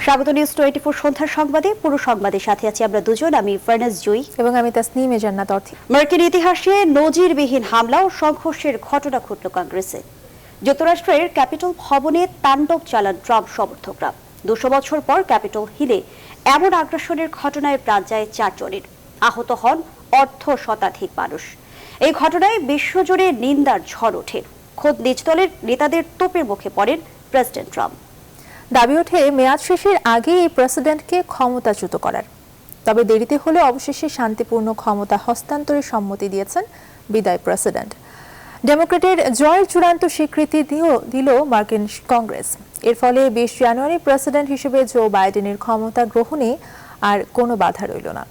স্বাগত নিউজ 24 সন্ধ্যার সংবাদে। পুরো সংবাদের সাথে আছি আমরা দুজন, আমি ফারনাজ জুই এবং আমি তাসনিম জান্নাত অর্থী। মার্কিন ইতিহাসে নজিরবিহীন হামলা ও সংঘর্ষের ঘটনা ঘটল কংগ্রেসে। যুক্তরাষ্ট্রের ক্যাপিটল ভবনে তাণ্ডব চালান ট্রাম্প সমর্থকরা। 200 বছর পর ক্যাপিটল হিলে এমন আগ্রাসনের ঘটনায় প্রাণ যায় 4 জনের, আহত হন অর্ধ শতাধিক মানুষ। এই ঘটনায় বিশ্বজুড়ে নিন্দার ঝড় ওঠে। খোদ নিজ দলের নেতাদের তোপের মুখে পড়েন প্রেসিডেন্ট ট্রাম্প। দাবি ওঠে মেয়াদ শেষের আগে এই প্রেসিডেন্টকে ক্ষমতাচ্যুত করার। তবে দেরিতে হলেও অবশেষে শান্তিপূর্ণ ক্ষমতা হস্তান্তরের সম্মতি দিয়েছেন বিদায়ী প্রেসিডেন্ট। ডেমোক্র্যাটের জয়ের চূড়ান্ত স্বীকৃতি দিল মার্কিন কংগ্রেস। এর ফলে 20 জানুয়ারি প্রেসিডেন্ট হিসেবে জো বাইডেনের ক্ষমতা গ্রহণে আর কোনো বাধা রইল না।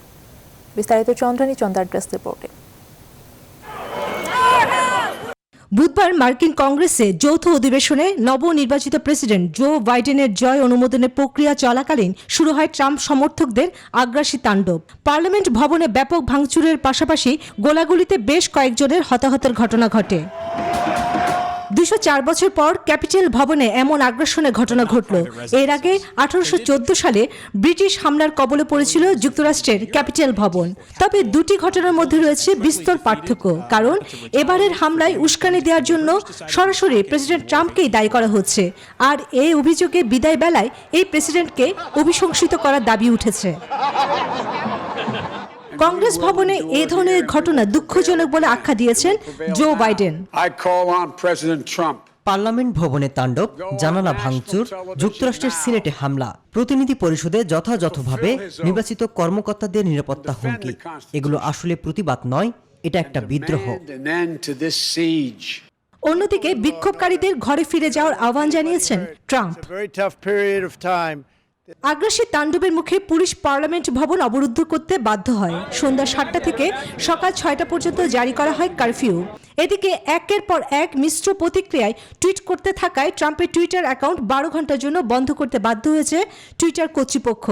বিস্তারিত চন্দ্রানী চন্দ্রার ডেস্ক রিপোর্টে। বুধবার মার্কিন কংগ্রেসে যৌথ অধিবেশনে নবনির্বাচিত প্রেসিডেন্ট জো বাইডেনের জয় অনুমোদনের প্রক্রিয়া চলাকালীন শুরু হয় ট্রাম্প সমর্থকদের আগ্রাসী তাণ্ডব। পার্লামেন্ট ভবনে ব্যাপক ভাঙচুরের পাশাপাশি গোলাগুলিতে বেশ কয়েকজনের হতাহতের ঘটনা ঘটে। 204 বছর পর ক্যাপিটল ভবনে এমন আগ্রাসনের ঘটনা ঘটল। এর আগে 1814 সালে ব্রিটিশ হামলার কবলে পড়েছিল যুক্তরাষ্ট্রের ক্যাপিটল ভবন। তবে দুটি ঘটনার মধ্যে রয়েছে বিস্তর পার্থক্য, কারণ এবারের হামলায় উস্কানি দেওয়ার জন্য সরাসরি প্রেসিডেন্ট ট্রাম্পকেই দায়ী করা হচ্ছে। আর এই অভিযোগে বিদায় বেলায় এই প্রেসিডেন্টকে অভিশংসিত করার দাবি উঠেছে। কংগ্রেস ভবনে এই ধরনের ঘটনা দুঃখজনক বলে আখ্যা দিয়েছেন জো বাইডেন। পার্লামেন্ট ভবনে তাণ্ডব, জানালা ভাঙচুর, যুক্তরাষ্ট্রের সিনেটে হামলা, প্রতিনিধি পরিষদে যথাযথভাবে নির্বাচিত কর্মকর্তাদের নিরাপত্তা হুমকি, এগুলো আসলে প্রতিবাদ নয়, এটা একটা বিদ্রোহ। অন্যদিকে বিক্ষোভকারীদের ঘরে ফিরে যাওয়ার আহ্বান জানিয়েছেন ট্রাম্প। আগ্রাসী তাণ্ডবের মুখে পুলিশ পার্লামেন্ট ভবন অবরুদ্ধ করতে বাধ্য হয়। সন্ধ্যা 7টা থেকে সকাল 6টা পর্যন্ত জারি করা হয় কারফিউ। এদিকে একের পর এক মিশ্র প্রতিক্রিয়ায় টুইট করতে থাকায় ট্রাম্পের টুইটার অ্যাকাউন্ট 12 ঘন্টার জন্য বন্ধ করতে বাধ্য হয়েছে টুইটার কর্তৃপক্ষ।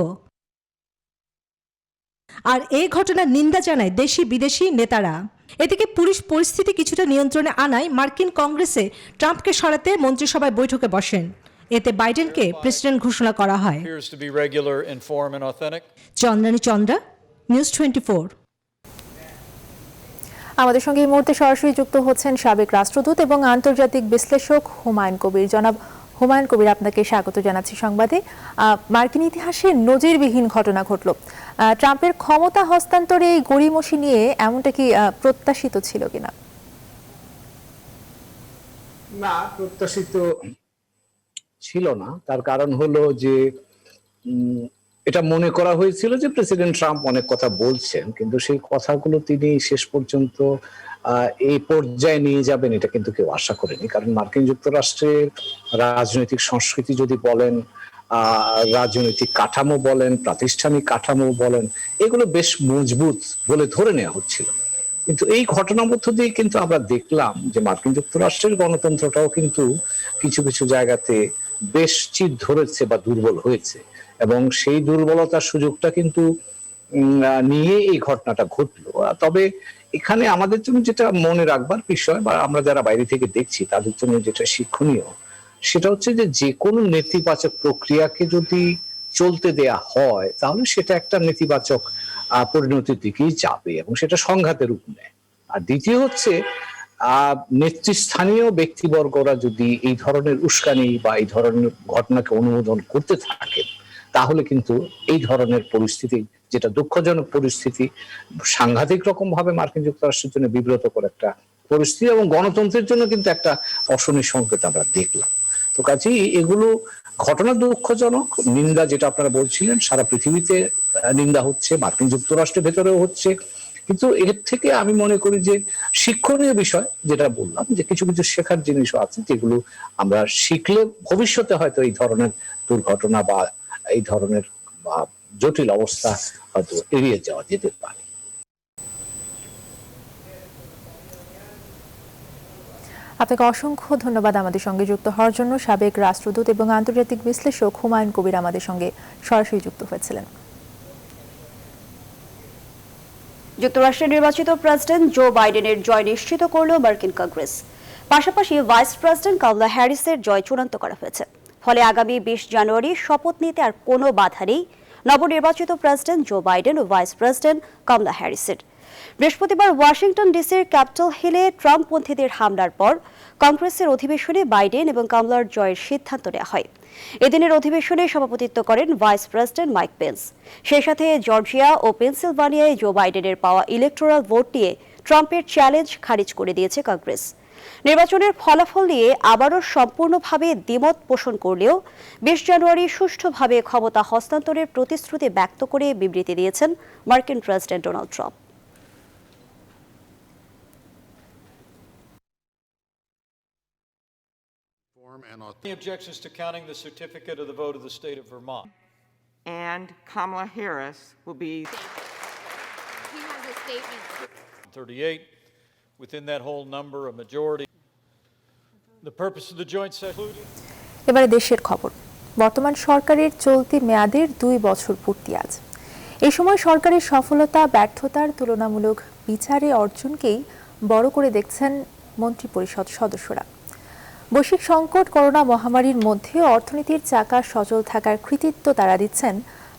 আর এই ঘটনার নিন্দা জানায় দেশি বিদেশি নেতারা। এদিকে পুলিশ পরিস্থিতি কিছুটা নিয়ন্ত্রণে আনায় মার্কিন কংগ্রেসে ট্রাম্পকে সরাতে মন্ত্রিসভায় বৈঠকে বসেন। এতে বাইডেনকে প্রেসিডেন্ট ঘোষণা করা হয়। চন্দ্রানী চন্দ্রা, নিউজ 24। আমাদের সঙ্গে এই মুহূর্তে সরাসরি যুক্ত হচ্ছেন সাবেক রাষ্ট্রদূত এবং আন্তর্জাতিক বিশ্লেষক হুমায়ুন কবির। জনাব হুমায়ুন কবির, আপনাকে স্বাগত জানাচ্ছি সংবাদে। মার্কিন ইতিহাসে নজিরবিহীন ঘটনা ঘটল। ট্রাম্পের ক্ষমতা হস্তান্তরে এই গড়িমসি নিয়ে এমনটা কি প্রত্যাশিত ছিল কিনা? না, প্রত্যাশিত ছিল না। তার কারণ হলো যে এটা মনে করা হয়েছিল যে প্রেসিডেন্ট ট্রাম্প অনেক কথা বলছেন, কিন্তু সেই কথাগুলো তিনি শেষ পর্যন্ত এই পর্যায়ে নিয়ে যাবেন এটা কিন্তু কেউ আশা করেনি। কারণ মার্কিন যুক্তরাষ্ট্রের রাজনৈতিক সংস্কৃতি যদি বলেন, রাজনৈতিক কাঠামো বলেন, প্রাতিষ্ঠানিক কাঠামো বলেন, এগুলো বেশ মজবুত বলে ধরে নেওয়া হচ্ছিল। কিন্তু এই ঘটনার মধ্য দিয়ে কিন্তু আমরা দেখলাম যে মার্কিন যুক্তরাষ্ট্রের গণতন্ত্রটাও কিন্তু কিছু কিছু জায়গাতে বেশ চির ধরেছে বা দুর্বল হয়েছে, এবং সেই দুর্বলতার সুযোগটা কিন্তু নিয়ে এই ঘটনাটা ঘটলো। তবে এখানে আমাদের জন্য যেটা মনে রাখবার বিষয়, বা আমরা যারা বাইরে থেকে দেখছি তাদের জন্য যেটা শিক্ষণীয়, সেটা হচ্ছে যে কোনো নেতিবাচক প্রক্রিয়াকে যদি চলতে দেয়া হয় তাহলে সেটা একটা নেতিবাচক পরিণতির দিকেই যাবে এবং সেটা সংঘাতের রূপ নেয়। আর দ্বিতীয় হচ্ছে নেতৃস্থানীয় ব্যক্তিবর্গরা যদি এই ধরনের উস্কানি বা এই ধরনের ঘটনাকে অনুমোদন করতে থাকেন তাহলে কিন্তু এই ধরনের পরিস্থিতি, যেটা দুঃখজনক পরিস্থিতি, সাংঘাতিক রকম ভাবে মার্কিন যুক্তরাষ্ট্রের জন্য বিব্রতকর একটা পরিস্থিতি এবং গণতন্ত্রের জন্য কিন্তু একটা অশনি সংকেত আমরা দেখলাম। তো কাজেই এগুলো ঘটনা দুঃখজনক। নিন্দা, যেটা আপনারা বলছিলেন, সারা পৃথিবীতে নিন্দা হচ্ছে, মার্কিন যুক্তরাষ্ট্রের ভেতরেও হচ্ছে। কিন্তু এর থেকে আমি মনে করি যে শিক্ষণীয় বিষয়, যেটা বললাম, যে কিছু কিছু শেখার জিনিসও আছে যেগুলো আমরা শিখলে ভবিষ্যতে হয়তো এই ধরনের দুর্ঘটনা বা এই ধরনের জটিল অবস্থা হয়তো এড়িয়ে যাওয়া যেতে পারে। আপনাকে অসংখ্য ধন্যবাদ আমাদের সঙ্গে যুক্ত হওয়ার জন্য। সাবেক রাষ্ট্রদূত এবং আন্তর্জাতিক বিশ্লেষক হুমায়ুন কবির আমাদের সঙ্গে সরাসরি যুক্ত হয়েছিলেন। যুক্তরাষ্ট্রের নির্বাচিত প্রেসিডেন্ট জো বাইডেনের জয় নিশ্চিত করল মার্কিন কংগ্রেস। পাশাপাশি ভাইস প্রেসিডেন্ট কামালা হ্যারিসের জয় চূড়ান্ত করা হয়েছে। ফলে আগামী 20 জানুয়ারি শপথ নিতে আর কোনো বাধা নেই নবনির্বাচিত প্রেসিডেন্ট জো বাইডেন ও ভাইস প্রেসিডেন্ট কমলা হ্যারিসের। বৃহস্পতিবার ওয়াশিংটন ডিসির ক্যাপিটল হিলে ট্রাম্পপন্থীদের হামলার পর কংগ্রেসের অধিবেশনে বাইডেন এবং কমলার জয়ের সিদ্ধান্ত নেওয়া হয়। এদিনের অধিবেশনে সভাপতিত্ব করেন ভাইস প্রেসিডেন্ট মাইক পেন্স। সেই সাথে জর্জিয়া ও পেনসিলভানিয়ায় জো বাইডেনের পাওয়া ইলেকটোরাল ভোট নিয়ে ট্রাম্পের চ্যালেঞ্জ খারিজ করে দিয়েছে কংগ্রেস। নির্বাচনের ফলাফল নিয়ে আবারও সম্পূর্ণভাবে দ্বিমত পোষণ করলেও 20 জানুয়ারি সুষ্ঠুভাবে ক্ষমতা হস্তান্তরের প্রতিশ্রুতি ব্যক্ত করে বিবৃতি দিয়েছেন মার্কিন president Donald Trump. Any objections to counting the certificate of the vote of the state of Vermont? And Kamala Harris will be. He has a statement. 38. Within that whole number, a majority. The purpose of the joint session. এবারে দেশের খবর। বর্তমান সরকারের চলতি মেয়াদের 2 বছর পূর্তি আজ। এই সময় সরকারের সফলতা ব্যর্থতার তুলনামূলক বিচারে অর্জনকেই বড় করে দেখছেন মন্ত্রিপরিষদ সদস্যরা। বৈশ্বিক সংকট করোনা মহামারীর মধ্যে অর্থনীতির চাকা সচল থাকার কৃতিত্ব তারা দিচ্ছেন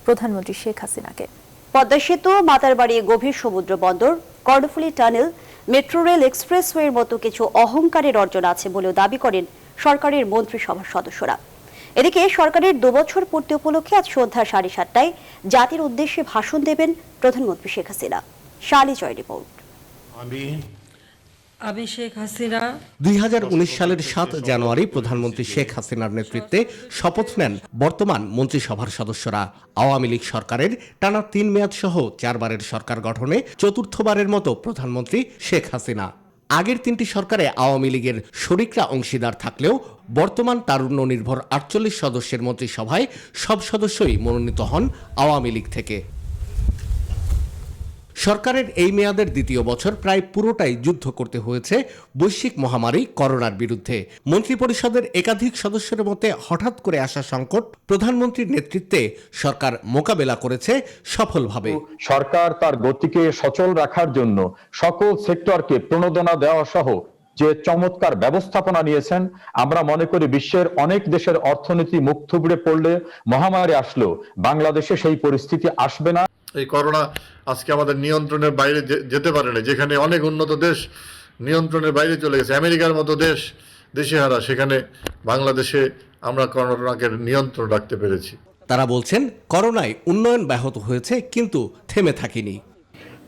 প্রধানমন্ত্রী শেখ হাসিনাকে। পদ্মা সেতু, মাতারবাড়ি গভীর সমুদ্র বন্দর, কর্ণফুলী টানেল, মেট্রো রেল, এক্সপ্রেসওয়ের মতো কিছু অহংকারের অর্জন আছে বলেও দাবি করেন সরকারের মন্ত্রিসভার সদস্যরা। এদিকে সরকারের 2 বছর পূর্তি উপলক্ষে আজ সন্ধ্যা 7:30টায় জাতির উদ্দেশ্যে ভাষণ দেবেন প্রধানমন্ত্রী শেখ হাসিনা। শালি জয় রিপোর্ট। আমি শেখ হাসিনা 2019 সালের 7 জানুয়ারি প্রধানমন্ত্রী শেখ হাসিনার নেতৃত্বে শপথ নেন বর্তমান মন্ত্রিসভার সদস্যরা। আওয়ামী লীগ সরকারের টানা 3 মেয়াদ সহ 4 বারের সরকার গঠনে চতুর্থবারের মতো প্রধানমন্ত্রী শেখ হাসিনা। আগের 3টি সরকারে আওয়ামী লীগের শরিকরা অংশীদার থাকলেও বর্তমান তারুণ্য নির্ভর 48 সদস্যের মন্ত্রিসভায় সব সদস্যই মনোনীত হন আওয়ামী লীগ থেকে। সরকারের এই মেয়াদের 2য় বছর প্রায় পুরোটাই যুদ্ধ করতে হয়েছে বৈশ্বিক মহামারী করোনার বিরুদ্ধে। মন্ত্রিপরিষদের একাধিক সদস্যের মতে হঠাৎ করে আসা সংকট প্রধানমন্ত্রীর নেতৃত্বে সরকার মোকাবেলা করেছে সফলভাবে। সরকার তার গতিকে সচল রাখার জন্য সকল সেক্টরকে প্রণোদনা দেওয়া সহ যে চমৎকার ব্যবস্থাপনা নিয়েছেন, আমরা মনে করি বিশ্বের অনেক দেশের অর্থনীতি মুখ থুবড়ে পড়লে মহামারী আসলেও বাংলাদেশে সেই পরিস্থিতি আসবে না। এই করোনা আজকে আমাদের নিয়ন্ত্রণের বাইরে যেতে পারে না। যেখানে অনেক উন্নত দেশ নিয়ন্ত্রণের বাইরে চলে গেছে, আমেরিকার মতো দেশ দিশেহারা, সেখানে বাংলাদেশে আমরা করোনাকে নিয়ন্ত্রণ রাখতে পেরেছি। তারা বলছেন করোনায় উন্নয়ন ব্যাহত হয়েছে কিন্তু থেমে থাকেনি।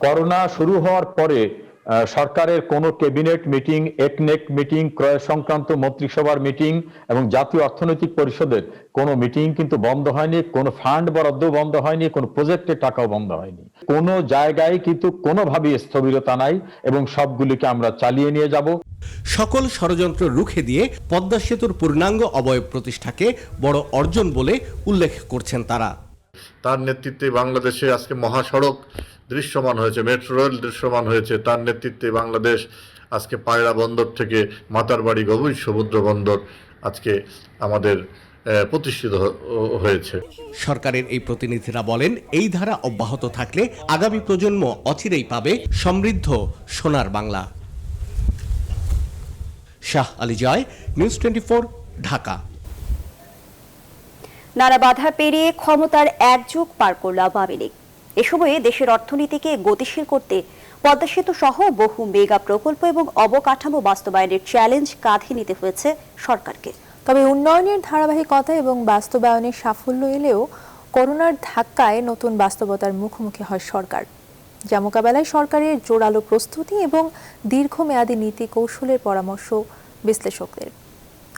করোনা শুরু হওয়ার পরে সরকারের কোনো ক্যাবিনেট মিটিং, একনেক মিটিং, ক্রয় সংক্রান্ত মন্ত্রিসভার মিটিং এবং জাতীয় অর্থনৈতিক পরিষদের কোনো মিটিং কিন্তু বন্ধ হয়নি, কোনো ফান্ড বরাদ্দ বন্ধ হয়নি, কোনো প্রজেক্টের টাকাও বন্ধ হয়নি। কোনো জায়গায় কিন্তু কোনোভাবেই স্থবিরতা নাই এবং সবগুলিকে আমরা চালিয়ে নিয়ে যাব। সকল ষড়যন্ত্র রুখে দিয়ে পদ্মা সেতুর পূর্ণাঙ্গ অবয়ব প্রতিষ্ঠাকে বড় অর্জন বলে উল্লেখ করছেন তারা। তার নেতৃত্বে বাংলাদেশে আজকে মহাসড়ক দৃশ্যমান হয়েছে, মেট্রো রেল দৃশ্যমান হয়েছে। তার নেতৃত্বে বাংলাদেশ আজকে পায়রা বন্দর থেকে মাতারবাড়ি গভীর সমুদ্র বন্দর আজকে আমাদের প্রতিষ্ঠিত হয়েছে। সরকারের এই প্রতিনিধিরা বলেন এই ধারা অব্যাহত থাকলে আগামী প্রজন্ম অচিরেই পাবে সমৃদ্ধ সোনার বাংলা। শাহ আলী জয়, নিউজ 24, ঢাকা। নানা বাধা পেরিয়ে ক্ষমতার এক যুগ পার করল আওয়ামী লীগ। এ সময়ে দেশের অর্থনীতিকে গতিশীল করতে পদ্মা সেতু সহ বহু মেগা প্রকল্প এবং অবকাঠামো বাস্তবায়নের চ্যালেঞ্জ কাঁধে নিতে হয়েছে সরকারকে। তবে উন্নয়নের ধারাবাহিকতা এবং বাস্তবায়নের সাফল্য এলেও করোনার ধাক্কায় নতুন বাস্তবতার মুখোমুখি হয় সরকার, যা মোকাবেলায় সরকারের জোরালো প্রস্তুতি এবং দীর্ঘমেয়াদী নীতি কৌশলের পরামর্শ বিশ্লেষকদের।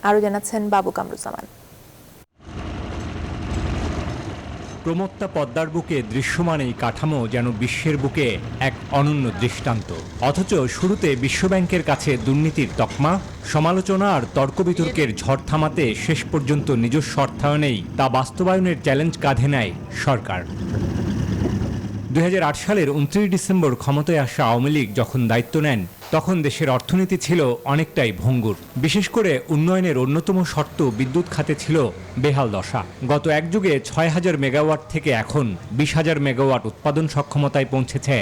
আরও জানাচ্ছেন বাবু কামরুজ্জামান। প্রমত্তা পদ্মার বুকে দৃশ্যমান এই কাঠামো যেন বিশ্বের বুকে এক অনন্য দৃষ্টান্ত। অথচ শুরুতে বিশ্বব্যাংকের কাছে দুর্নীতির তকমা, সমালোচনা আর তর্ক বিতর্কের ঝড় থামাতে শেষ পর্যন্ত নিজস্ব অর্থায়নেই তা বাস্তবায়নের চ্যালেঞ্জ কাঁধে নেয় সরকার। 2008 সালের 29 ডিসেম্বর ক্ষমতায় আসা আওয়ামী লীগ যখন দায়িত্ব নেন তখন দেশের অর্থনীতি ছিল অনেকটাই ভঙ্গুর। বিশেষ করে উন্নয়নের অন্যতম শর্ত বিদ্যুৎ খাতে ছিল বেহাল দশা। গত এক যুগে 6000 মেগাওয়াট থেকে এখন 20,000 মেগাওয়াট উৎপাদন সক্ষমতায় পৌঁছেছে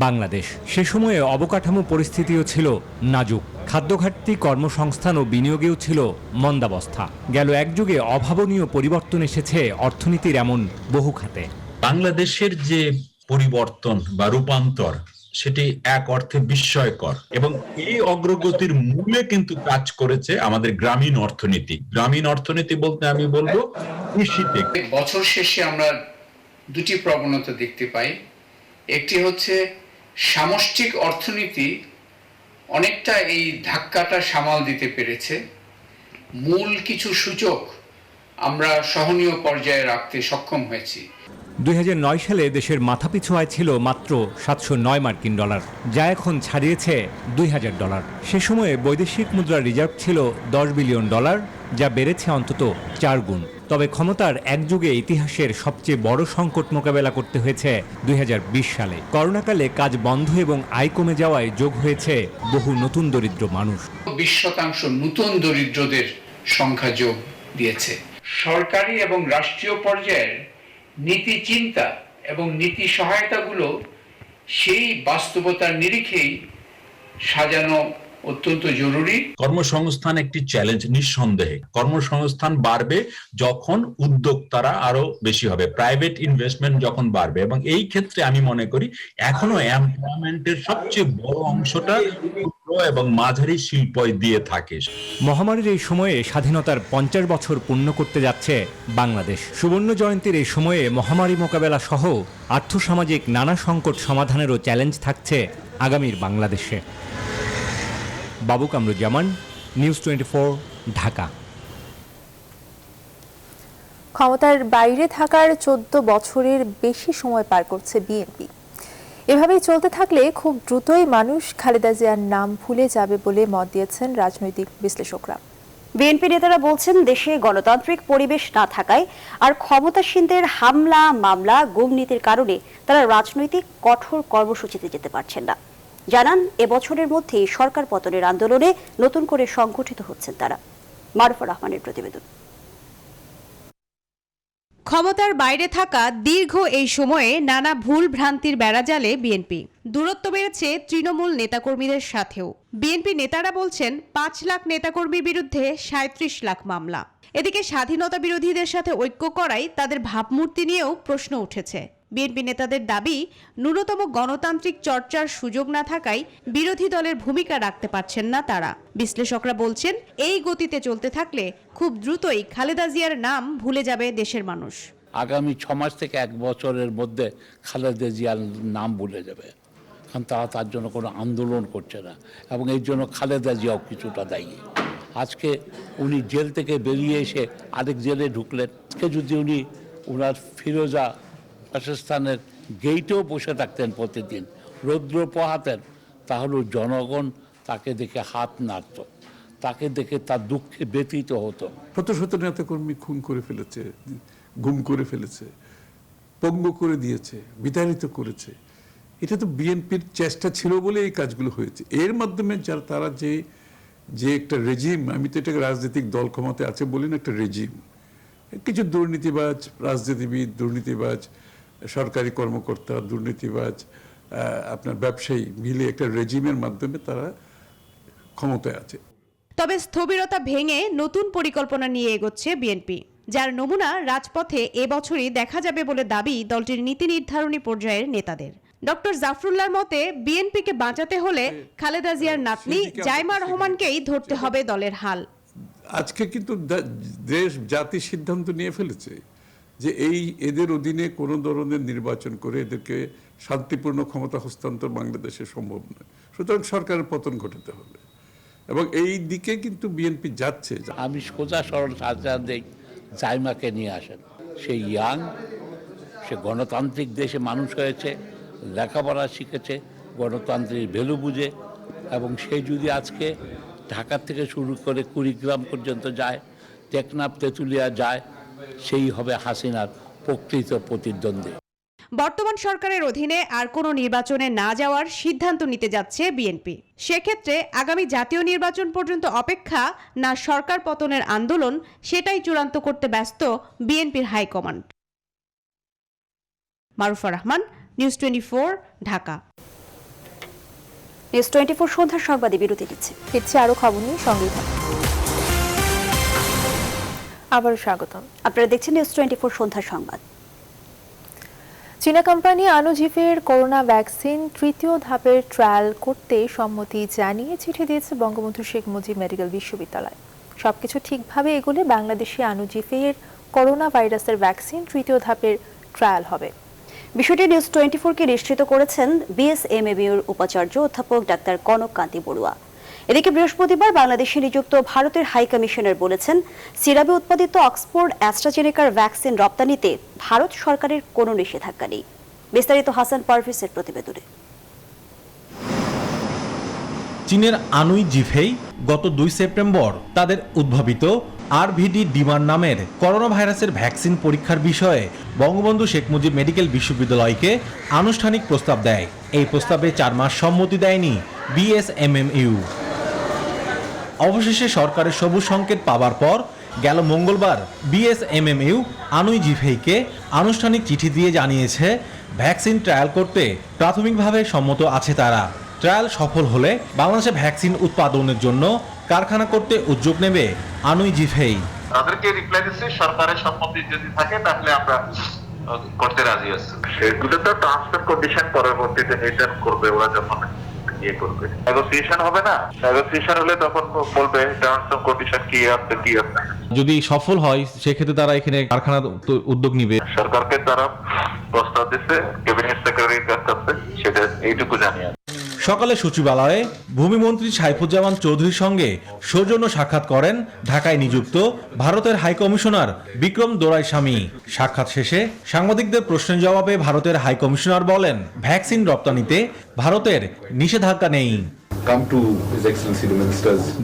বাংলাদেশ। সে সময়ে অবকাঠামো পরিস্থিতিও ছিল নাজুক, খাদ্য ঘাটতি, কর্মসংস্থান ও বিনিয়োগেও ছিল মন্দাবস্থা। গেল এক যুগে অভাবনীয় পরিবর্তন এসেছে অর্থনীতির এমন বহু খাতে। বাংলাদেশের যে পরিবর্তন বা রূপান্তর সেটি এক অর্থে বিস্ময়কর, এবং এই অগ্রগতির মূলে কিন্তু কাজ করেছে আমাদের গ্রামীণ অর্থনীতি। গ্রামীণ অর্থনীতি বলতে আমি বলবো কৃষিতে। বছর শেষে আমরা দুটি প্রবণতা দেখতে পাই। একটি হচ্ছে সামষ্টিক অর্থনীতি অনেকটা এই ধাক্কাটা সামাল দিতে পেরেছে, মূল কিছু সূচক আমরা সহনীয় পর্যায়ে রাখতে সক্ষম হয়েছি। 2009 সালে দেশের মাথাপিছু আয় ছিল মাত্র $709, যা এখন ছাড়িয়েছে $2000। সে সময়ে বৈদেশিক মুদ্রার রিজার্ভ ছিল $10 বিলিয়ন, যা বেড়েছে অন্তত 4 গুণ। তবে ক্ষমতার এক যুগে ইতিহাসের সবচেয়ে বড় সংকট মোকাবেলা করতে হয়েছে 2020 সালে। করোনাকালে কাজ বন্ধ এবং আয় কমে যাওয়ায় যোগ হয়েছে বহু নতুন দরিদ্র মানুষ। 20% নতুন দরিদ্রদের সংখ্যা যোগ দিয়েছে। সরকারি এবং রাষ্ট্রীয় পর্যায়ের নীতি চিন্তা এবং নীতি সহায়তাগুলো সেই বাস্তবতার নিরিখেই সাজানো অত্যন্ত জরুরি। কর্মসংস্থান একটি চ্যালেঞ্জ, নিঃসন্দেহে কর্মসংস্থান বাড়বে যখন উদ্যোক্তারা আরো বেশি হবে, প্রাইভেট ইনভেস্টমেন্ট যখন বাড়বে, এবং এই ক্ষেত্রে আমি মনে করি এখনো এমপ্লয়মেন্টের সবচেয়ে বড় অংশটা ক্ষুদ্র এবং মাঝারি শিল্প দিয়ে থাকে। মহামারীর এই সময়ে স্বাধীনতার 50 বছর পূর্ণ করতে যাচ্ছে বাংলাদেশ। সুবর্ণ জয়ন্তীর এই সময়ে মহামারী মোকাবেলা সহ আর্থসামাজিক নানা সংকট সমাধানেরও চ্যালেঞ্জ থাকছে আগামীর বাংলাদেশে। বাবু কামরুজ্জামান, নিউজ 24, ঢাকা। ক্ষমতার বাইরে থাকার 14 বছরের বেশি সময় পার করছে বিএনপি। এভাবেই চলতে থাকলে খুব দ্রুতই মানুষ খালেদা জিয়ার নাম ভুলে যাবে বলে মত দিয়েছেন রাজনৈতিক বিশ্লেষকরা। বিএনপি নেতারা বলছেন, দেশে গণতান্ত্রিক পরিবেশ না থাকায় আর ক্ষমতাসীনদের হামলা, মামলা, গুম নীতির কারণে তারা রাজনৈতিক কঠোর কর্মসূচিতে যেতে পারছেন না। জানান, এবছরের মধ্যেই সরকার পতনের আন্দোলনে নতুন করে সংগঠিত হচ্ছেন তারা। মারুফা রহমানের প্রতিবেদন। ক্ষমতার বাইরে থাকা দীর্ঘ এই সময়ে নানা ভুল ভ্রান্তির বেড়াজালে বিএনপি। দূরত্ব বেড়েছে তৃণমূল নেতাকর্মীদের সাথেও। বিএনপি নেতারা বলছেন, 5 লাখ নেতাকর্মীর বিরুদ্ধে 37 লাখ মামলা। এদিকে স্বাধীনতা বিরোধীদের সাথে ঐক্য করায় তাদের ভাবমূর্তি নিয়েও প্রশ্ন উঠেছে। বিএনপি নেতাদের দাবি, ন্যূনতম গণতান্ত্রিক চর্চার সুযোগ না থাকায় বিরোধী দলের ভূমিকা রাখতে পারছেন না তারা। বিশ্লেষকরা বলছেন, এই গতিতে চলতে থাকলে খুব দ্রুতই খালেদা জিয়ার নাম ভুলে যাবে দেশের মানুষ। আগামী 6 মাস থেকে 1 বছরের মধ্যে খালেদা জিয়ার নাম ভুলে যাবে, কারণ তারা তার জন্য কোনো আন্দোলন করছে না, এবং এই জন্য খালেদা জিয়াও কিছুটা দায়ী। আজকে উনি জেল থেকে বেরিয়ে এসে আরেক জেলে ঢুকলেন। আজকে যদি উনি ওনার ফিরোজা পাকিস্তানের গেইটেও বসে থাকতেন, প্রতিদিন রৌদ্র পোহাতেন, তাহলে জনগণ তাকে দেখে হাত নাড়ত, তাকে দেখে তার দুঃখে ব্যথিত হতো। শত শত নেতাকর্মী খুন করে ফেলেছে, গুম করে ফেলেছে, পঙ্গু করে দিয়েছে, বিতাড়িত করেছে। এটা তো বিএনপির চেষ্টা ছিল বলে এই কাজগুলো হয়েছে। এর মাধ্যমে যারা তারা যে একটা রেজিম, আমি তো এটাকে রাজনৈতিক দল ক্ষমতায় আছে বলি না, একটা রেজিম, কিছু দুর্নীতিবাজ রাজনীতিবিদ, দুর্নীতিবাজ সরকারি কর্মকর্তা, দুর্নীতিবাজ আপনার ব্যবসায়ী মিলে একটা রেজিমের মাধ্যমে তারা ক্ষমতায় আছে। তবে স্থবিরতা ভেঙে নতুন পরিকল্পনা নিয়ে এগোচ্ছে বিএনপি, যার নমুনা রাজপথে এবছরই দেখা যাবে বলে দাবি দলটির নীতি নির্ধারণী পর্যায়ের নেতাদের। ডক্টর জাফরুল্লাহর মতে, বিএনপিকে বাঁচাতে হলে খালেদা জিয়ার নাতনি জাইমা রহমানকেই ধরতে হবে দলের হাল। আজকে কিন্তু দেশ জাতি সিদ্ধান্ত নিয়ে ফেলেছে যে এদের অধীনে কোনো ধরনের নির্বাচন করে এদেরকে শান্তিপূর্ণ ক্ষমতা হস্তান্তর বাংলাদেশে সম্ভব নয়। সুতরাং সরকারের পতন ঘটাতে হবে, এবং এই দিকে কিন্তু বিএনপি যাচ্ছে। আমি সোজা সরল সাজা দেই, জাইমাকে নিয়ে আসেন। সে ইয়াং, সে গণতান্ত্রিক দেশে মানুষ হয়েছে, লেখাপড়া শিখেছে, গণতান্ত্রিক ভ্যালু বুঝে, এবং সে যদি আজকে ঢাকা থেকে শুরু করে কুড়িগ্রাম পর্যন্ত যায়, টেকনাফ তেঁতুলিয়া যায়, সেই হবে হাসিনার প্রকৃত প্রতিদ্বন্দ্বী। বর্তমান সরকারের অধীনে আর কোনো নির্বাচনে না যাওয়ার সিদ্ধান্ত নিতে যাচ্ছে বিএনপি। সেক্ষেত্রে আগামী জাতীয় নির্বাচন পর্যন্ত অপেক্ষা না সরকার পতনের আন্দোলন, সেটাই চূড়ান্ত করতে ব্যস্ত বিএনপির high command. Marufa Rahman, news 24, Dhaka. News 24 সন্ধ্যার সংবাদে বিরতি নিচ্ছে। ফিরছে আরো খবর নিয়ে, সঙ্গেই থাকুন। আবারও স্বাগতম। আপনারা দেখছেন নিউজ 24 সন্ধ্যার সংবাদ। চীনা কোম্পানি আনুজিভের করোনা ভ্যাকসিন তৃতীয় ধাপের ট্রায়াল করতে সম্মতি জানিয়ে চিঠি দিয়েছে বঙ্গবন্ধু শেখ মুজিব মেডিকেল বিশ্ববিদ্যালয়। সবকিছু ঠিকভাবে এগোলে বাংলাদেশে আনুজিভের করোনা ভাইরাসের ভ্যাকসিন তৃতীয় ধাপের ট্রায়াল হবে। বিষয়টি নিউজ 24-কে নিশ্চিত করেছেন বিএসএমএবির উপাচার্য অধ্যাপক ডাক্তার কনক কান্তি বড়ুয়া। এদিকে বৃহস্পতিবার বাংলাদেশে নিযুক্ত ভারতের হাই কমিশনার বলেছেন, সিরামে উৎপাদিত অক্সফোর্ড অ্যাস্ট্রাজেনেকার ভ্যাকসিন রপ্তানিতে ভারত সরকারের কোনো নিষেধাজ্ঞা নেই। বিস্তারিত হাসান পারভেজের প্রতিবেদনে। চীনের আনুই জিফেই গত 2 সেপ্টেম্বর তাদের উদ্ভাবিত RVD-D1 নামের করোনা ভাইরাসের ভ্যাকসিন পরীক্ষার বিষয়ে বঙ্গবন্ধু শেখ মুজিব মেডিকেল বিশ্ববিদ্যালয়কে আনুষ্ঠানিক প্রস্তাব দেয়। এই প্রস্তাবে 4 মাস সম্মতি দেয়নি বিএসএমএমইউ। অবশেষে সরকারের সবুজ সংকেত পাওয়ার পর গেল মঙ্গলবার বিএসএমএমইউ আনুই জিফেইকে আনুষ্ঠানিক চিঠি দিয়ে জানিয়েছে, ভ্যাকসিন ট্রায়াল করতে প্রাথমিকভাবে সম্মত আছে তারা। ট্রায়াল সফল হলে বাংলাদেশে ভ্যাকসিন উৎপাদনের জন্য কারখানা করতে উদ্যোগ নেবে আনুই জিফেই। তাদেরকে রিপ্লাই দিচ্ছে, সরকারের সম্মতি যদি থাকে তাহলে আমরা করতে রাজি আছি। সেগুলো তো ট্রান্সফার কন্ডিশন পরবর্তীতে নির্ধারণ করবে ওরা, যখন ইয়ে করবে নেগোসিয়েশন হবে না, নেগোসিয়েশন হলে তখন বলবে টার্মস এন্ড কন্ডিশন কি আছে কি আছে। যদি সফল হয় সেক্ষেত্রে তারা এখানে কারখানা উদ্যোগ নিবে। সরকারকে তারা প্রস্তাব দিচ্ছে ক্যাবিনেট সেক্রেটারির কাছে, সেটা এইটুকু জানি। সকালে সচিবালয়ে ভূমিমন্ত্রী সাইফুজ্জামান চৌধুরীর সঙ্গে সৌজন্য সাক্ষাৎ করেন ঢাকায় নিযুক্ত ভারতের হাই কমিশনার বিক্রম দোরাইস্বামী। সাক্ষাৎ শেষে সাংবাদিকদের প্রশ্নের জবাবে ভারতের হাই কমিশনার বলেন, ভ্যাকসিন রপ্তানিতে ভারতের নিষেধাজ্ঞা নেই।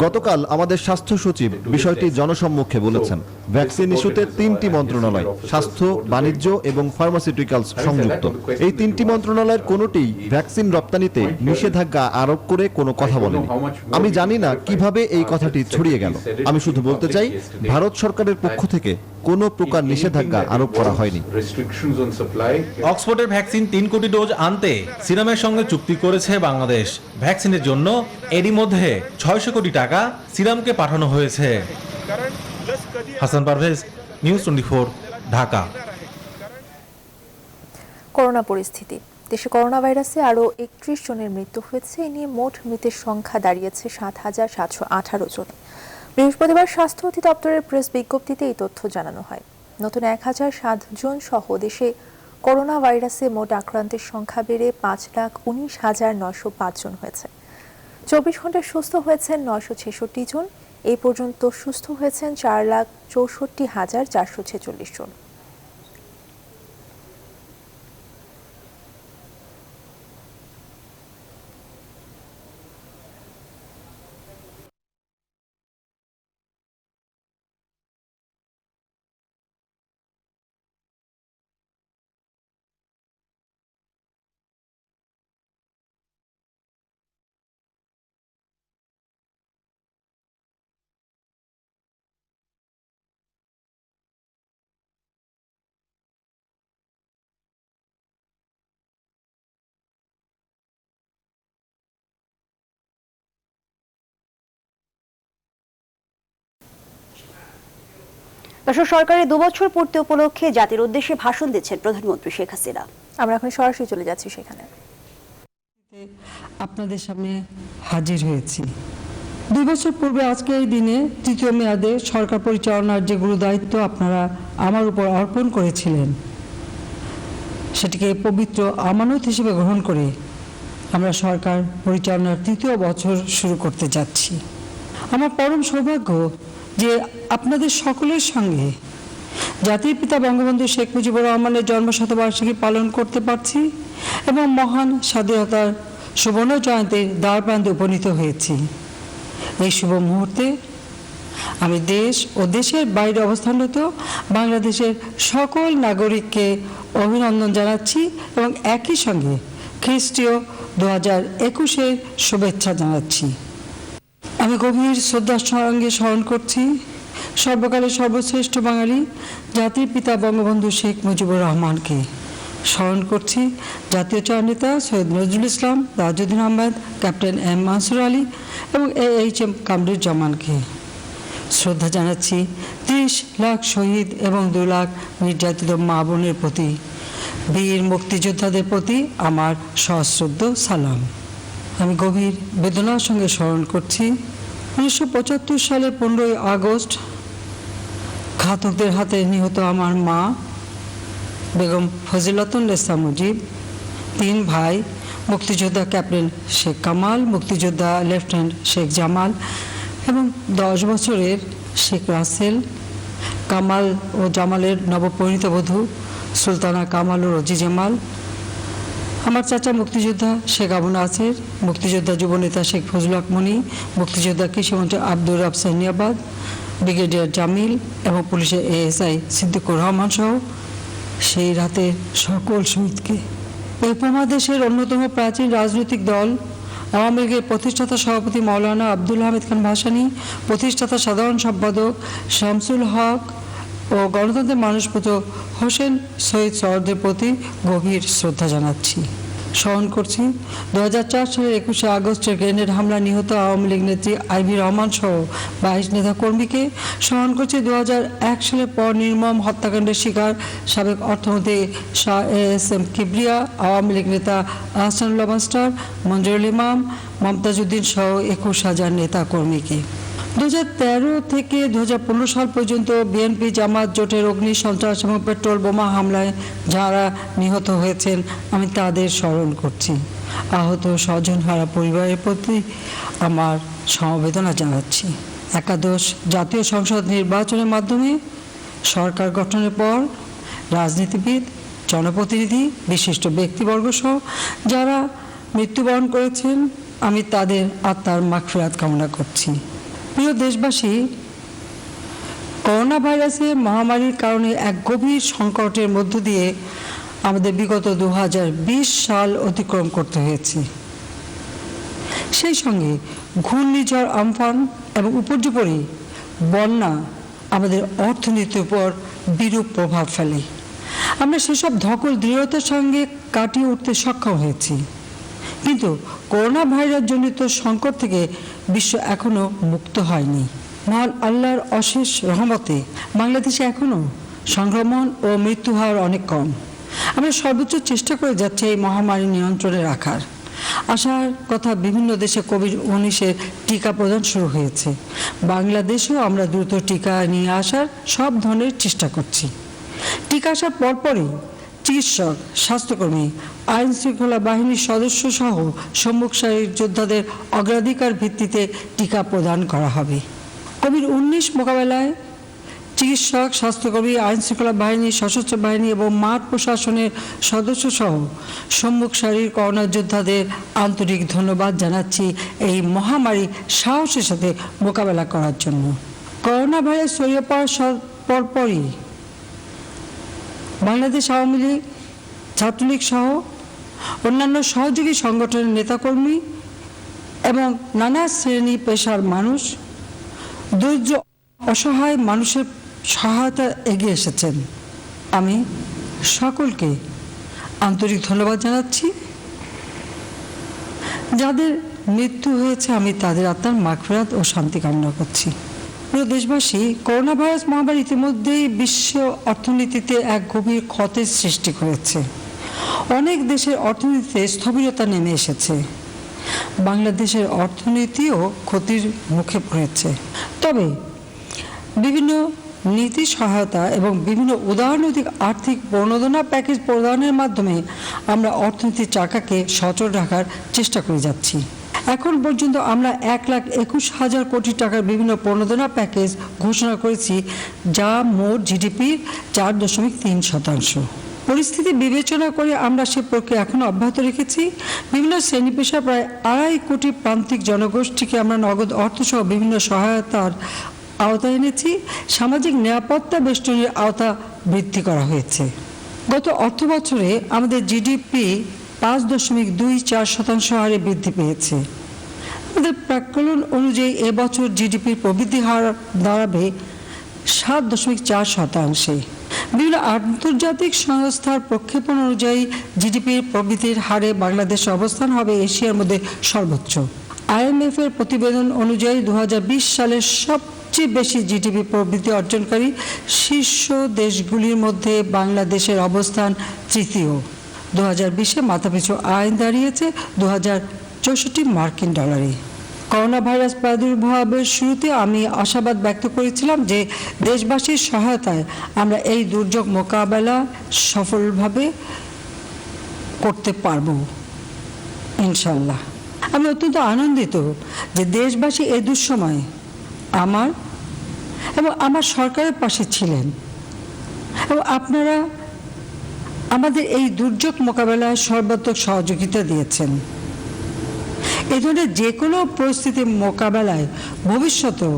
গতকাল আমাদের স্বাস্থ্য সচিব বিষয়টি জনসম্মুখে বলেছেন। ভ্যাকসিন ইস্যুতে 3টি মন্ত্রণালয়, স্বাস্থ্য, বাণিজ্য এবং ফার্মাসিউটিক্যালস সংযুক্ত। এই 3টি মন্ত্রণালয়ের কোনোটি ভ্যাকসিন রপ্তানিতে নিষেধাজ্ঞা আরোপ করে কোনো কথা বলেনি। আমি জানি না কিভাবে এই কথাটি ছড়িয়ে গেল। আমি শুধু বলতে চাই, ভারত সরকারের পক্ষ থেকে কোনো প্রকার নিষেধাজ্ঞা আরোপ করা হয়নি। অক্সফোর্ডের ভ্যাকসিন 3 কোটি ডোজ আনতে সিরামের সঙ্গে চুক্তি করেছে বাংলাদেশ। ভ্যাকসিনের জন্য এরই মধ্যে 600 কোটি টাকা সিরামকে পাঠানো হয়েছে। হাসান পারভেজ, নিউজ 24, ঢাকা। করোনা পরিস্থিতি। দেশে করোনা ভাইরাসে আরও 31 জনের মৃত্যু হয়েছে। এ নিয়ে মোট মৃতের সংখ্যা দাঁড়িয়েছে 7,718 জন। বৃহস্পতিবার স্বাস্থ্য অধিদপ্তরের প্রেস বিজ্ঞপ্তিতে এই তথ্য জানানো হয়। নতুন 1007 জন সহ দেশে করোনা ভাইরাসে মোট আক্রান্তের সংখ্যা বেড়ে 5,19,905 জন হয়েছে। 24 ঘন্টায় সুস্থ হয়েছেন 966 জন। এই পর্যন্ত সুস্থ হয়েছেন 4,64,446 জন। সরকারের 2 বছর পূর্তি উপলক্ষে জাতির উদ্দেশ্যে ভাষণ দিচ্ছেন প্রধানমন্ত্রী শেখ হাসিনা। আমরা এখন সরাসরি চলে যাচ্ছি সেখানে। আপনাদের সামনে হাজির হয়েছি। 2 বছর পূর্বে আজকে এই দিনে তৃতীয় মেয়াদে সরকার পরিচালনার যে গুরুদায়িত্ব আপনারা আমার উপর অর্পণ করেছিলেন, সেটিকে পবিত্র আমানত হিসেবে গ্রহণ করে আমরা সরকার পরিচালনার 3য় বছর শুরু করতে যাচ্ছি। আমার পরম সৌভাগ্য যে আপনাদের সকলের সঙ্গে জাতির পিতা বঙ্গবন্ধু শেখ মুজিবুর রহমানের জন্মশতবার্ষিকী পালন করতে পারছি এবং মহান স্বাধীনতার সুবর্ণ জয়ন্তীর দ্বারপ্রান্তে উপনীত হয়েছি। এই শুভ মুহূর্তে আমি দেশ ও দেশের বাইরে অবস্থানরত বাংলাদেশের সকল নাগরিককে অভিনন্দন জানাচ্ছি এবং একই সঙ্গে খ্রিস্টীয় 2021-এর শুভেচ্ছা জানাচ্ছি। আমি গভীর শ্রদ্ধার সঙ্গে স্মরণ করছি সর্বকালের সর্বশ্রেষ্ঠ বাঙালি জাতির পিতা বঙ্গবন্ধু শেখ মুজিবুর রহমানকে। স্মরণ করছি জাতীয় নেতা সৈয়দ নজরুল ইসলাম, তাজউদ্দিন আহমেদ, ক্যাপ্টেন এম মানসুর আলী এবং AHM কামরুজ্জামানকে। শ্রদ্ধা জানাচ্ছি 30 লাখ শহীদ এবং 2 লাখ নির্যাতিত মা বোনের প্রতি, বীর মুক্তিযোদ্ধাদের প্রতি আমার সশ্রদ্ধ সালাম। আমি গভীর বেদনার সঙ্গে স্মরণ করছি 1975 সালের 15ই আগস্ট ঘাতকদের হাতে নিহত আমার মা বেগম ফজিলাতুন্নেসা মুজিব, 3 ভাই মুক্তিযোদ্ধা ক্যাপ্টেন শেখ কামাল, মুক্তিযোদ্ধা লেফটেন্যান্ট শেখ জামাল এবং 10 বছরের শেখ রাসেল, কামাল ও জামালের নবপরিণীত বধূ সুলতানা কামাল ও রোজি জামাল, আমার চাচা মুক্তিযোদ্ধা শেখ আবু নাসের, মুক্তিযোদ্ধা যুবনেতা শেখ ফজলুল হক মনি, মুক্তিযোদ্ধা কৃষিমন্ত্রী আব্দুর রব সাইনিয়াবাদ, ব্রিগেডিয়ার জামিল এবং পুলিশের ASI সিদ্দিকুর রহমান সহ সেই রাতের সকল শহীদকে। এই উপমহাদেশের অন্যতম প্রাচীন রাজনৈতিক দল আওয়ামী লীগের প্রতিষ্ঠাতা সভাপতি মাওলানা আব্দুল হামিদ খান ভাসানী, প্রতিষ্ঠাতা সাধারণ সম্পাদক শামসুল হক ও গণতন্ত্রের মানসপুত্র হোসেন শহীদ সওয়ারদের প্রতি গভীর শ্রদ্ধা জানাচ্ছি। স্মরণ করছি 2004 সালের 21শে আগস্টের গ্রেনেড হামলা নিহত আওয়ামী লীগ নেত্রী আইভি রহমান সহ 22 নেতাকর্মীকে। স্মরণ করছি 2001 সালের পর নির্মম হত্যাকাণ্ডের শিকার সাবেক অর্থমন্ত্রী শাহ ASM কিবরিয়া, আওয়ামী লীগ নেতা আহসানুল্লাহ মাস্টার, মঞ্জুরুল ইমাম, মমতাজ উদ্দিন সহ 21,000 নেতাকর্মীকে। 2013 থেকে 2015 সাল পর্যন্ত বিএনপি জামাত জোটের অগ্নি সন্ত্রাস এবং পেট্রোল বোমা হামলায় যারা নিহত হয়েছেন আমি তাদের স্মরণ করছি। আহত স্বজনহারা পরিবারের প্রতি আমার সমবেদনা জানাচ্ছি। একাদশ জাতীয় সংসদ নির্বাচনের মাধ্যমে সরকার গঠনের পর রাজনীতিবিদ, জনপ্রতিনিধি, বিশিষ্ট ব্যক্তিবর্গ সহ যারা মৃত্যুবরণ করেছেন আমি তাদের আত্মার মাগফিরাত কামনা করছি। প্রিয় দেশবাসী, করোনা ভাইরাসের মহামারীর কারণে এক গভীর সংকটের মধ্য দিয়ে আমাদের বিগত 2020 সাল অতিক্রম করতে হয়েছে। সেই সঙ্গে ঘূর্ণিঝড় আমফান এবং উপর্যুপরি বন্যা আমাদের অর্থনীতির উপর বিরূপ প্রভাব ফেলে। আমরা সেসব ধকল দৃঢ়তার সঙ্গে কাটিয়ে উঠতে সক্ষম হয়েছি, কিন্তু করোনা ভাইরাস জনিত সংকট থেকে বিশ্ব এখনো মুক্ত হয়নি। মহান আল্লাহর অশেষ রহমতে বাংলাদেশে এখনো সংক্রমণ ও মৃত্যু হার অনেক কম। আমরা সর্বোচ্চ চেষ্টা করে যাচ্ছি এই মহামারী নিয়ন্ত্রণে রাখার। আশার কথা, বিভিন্ন দেশে কোভিড-19 টিকা প্রদান শুরু হয়েছে। বাংলাদেশেও আমরা দ্রুত টিকা নিয়ে আসার সব ধরনের চেষ্টা করছি। টিকা আসার পরপরই চিকিৎসক, স্বাস্থ্যকর্মী, আইন শৃঙ্খলা বাহিনীর সদস্য সহ সম্মুখ সারির যোদ্ধাদের অগ্রাধিকার ভিত্তিতে টিকা প্রদান করা হবে। কোভিড-19 মোকাবেলায় চিকিৎসক, স্বাস্থ্যকর্মী, আইন শৃঙ্খলা বাহিনী, সশস্ত্র বাহিনী এবং মাঠ প্রশাসনের সদস্য সহ সম্মুখ সারির করোনা যোদ্ধাদের আন্তরিক ধন্যবাদ জানাচ্ছি এই মহামারী সাহসের সাথে মোকাবেলা করার জন্য। করোনা ভাইরাস ছড়িয়ে পড়ার পরপরই বাংলাদেশ আওয়ামী লীগ, ছাত্রলীগ সহ অন্যান্য সহযোগী সংগঠনের নেতাকর্মী এবং নানা শ্রেণী পেশার মানুষ দরিদ্র অসহায় মানুষের সহায়তা এগিয়ে এসেছেন। আমি সকলকে আন্তরিক ধন্যবাদ জানাচ্ছি। যাদের মৃত্যু হয়েছে আমি তাদের আত্মার মাগফিরাত ও শান্তি কামনা করছি। প্রিয় দেশবাসী, করোনা ভাইরাস মহামারী ইতিমধ্যেই বিশ্ব অর্থনীতিতে এক গভীর ক্ষতের সৃষ্টি করেছে। অনেক দেশের অর্থনীতিতে স্থবিরতা নেমে এসেছে। বাংলাদেশের অর্থনীতিও ক্ষতির মুখে পড়েছে। তবে বিভিন্ন নীতি সহায়তা এবং বিভিন্ন উদারনৈতিক আর্থিক প্রণোদনা প্যাকেজ প্রদানের মাধ্যমে আমরা অর্থনীতির চাকাকে সচল রাখার চেষ্টা করে যাচ্ছি। এখন পর্যন্ত আমরা 1,21,000 কোটি টাকার বিভিন্ন প্রণোদনা প্যাকেজ ঘোষণা করেছি, যা মোট জিডিপির 4.3%। পরিস্থিতি বিবেচনা করে আমরা সে প্রক্রিয়া এখনো অব্যাহত রেখেছি। বিভিন্ন শ্রেণী পেশা প্রায় 2.5 কোটি প্রান্তিক জনগোষ্ঠীকে আমরা নগদ অর্থসহ বিভিন্ন সহায়তার আওতায় এনেছি। সামাজিক নিরাপত্তা বেষ্টনীর আওতা বৃদ্ধি করা হয়েছে। গত অর্থ বছরে আমাদের জিডিপি 5.24% হারে বৃদ্ধি পেয়েছে। আমাদের প্রাক্কলন অনুযায়ী এবছর জিডিপির প্রবৃদ্ধি হার দাঁড়াবে 7.4%। বিভিন্ন আন্তর্জাতিক সংস্থার প্রক্ষেপণ অনুযায়ী জিডিপির প্রবৃদ্ধির হারে বাংলাদেশের অবস্থান হবে এশিয়ার মধ্যে সর্বোচ্চ। IMF এর প্রতিবেদন অনুযায়ী 2020 সালের সবচেয়ে বেশি জিডিপি প্রবৃদ্ধি অর্জনকারী শীর্ষ দেশগুলির মধ্যে বাংলাদেশের অবস্থান তৃতীয়। 2020-এ মাথাপিছু আয় দাঁড়িয়েছে 2064 মার্কিন ডলারে। করোনা ভাইরাস প্রাদুর্ভাবের শুরুতে আমি আশাবাদ ব্যক্ত করেছিলাম যে দেশবাসীর সহায়তায় আমরা এই দুর্যোগ মোকাবেলা সফলভাবে করতে পারব ইনশাল্লাহ। আমি অত্যন্ত আনন্দিত যে দেশবাসী এই দুঃসময়ে আমার এবং আমার সরকারের পাশে ছিলেন এবং আপনারা আমাদের এই দুর্যোগ মোকাবেলায় সর্বাত্মক সহযোগিতা দিয়েছেন। এ ধরনের যে কোনো পরিস্থিতি মোকাবেলায় ভবিষ্যতেও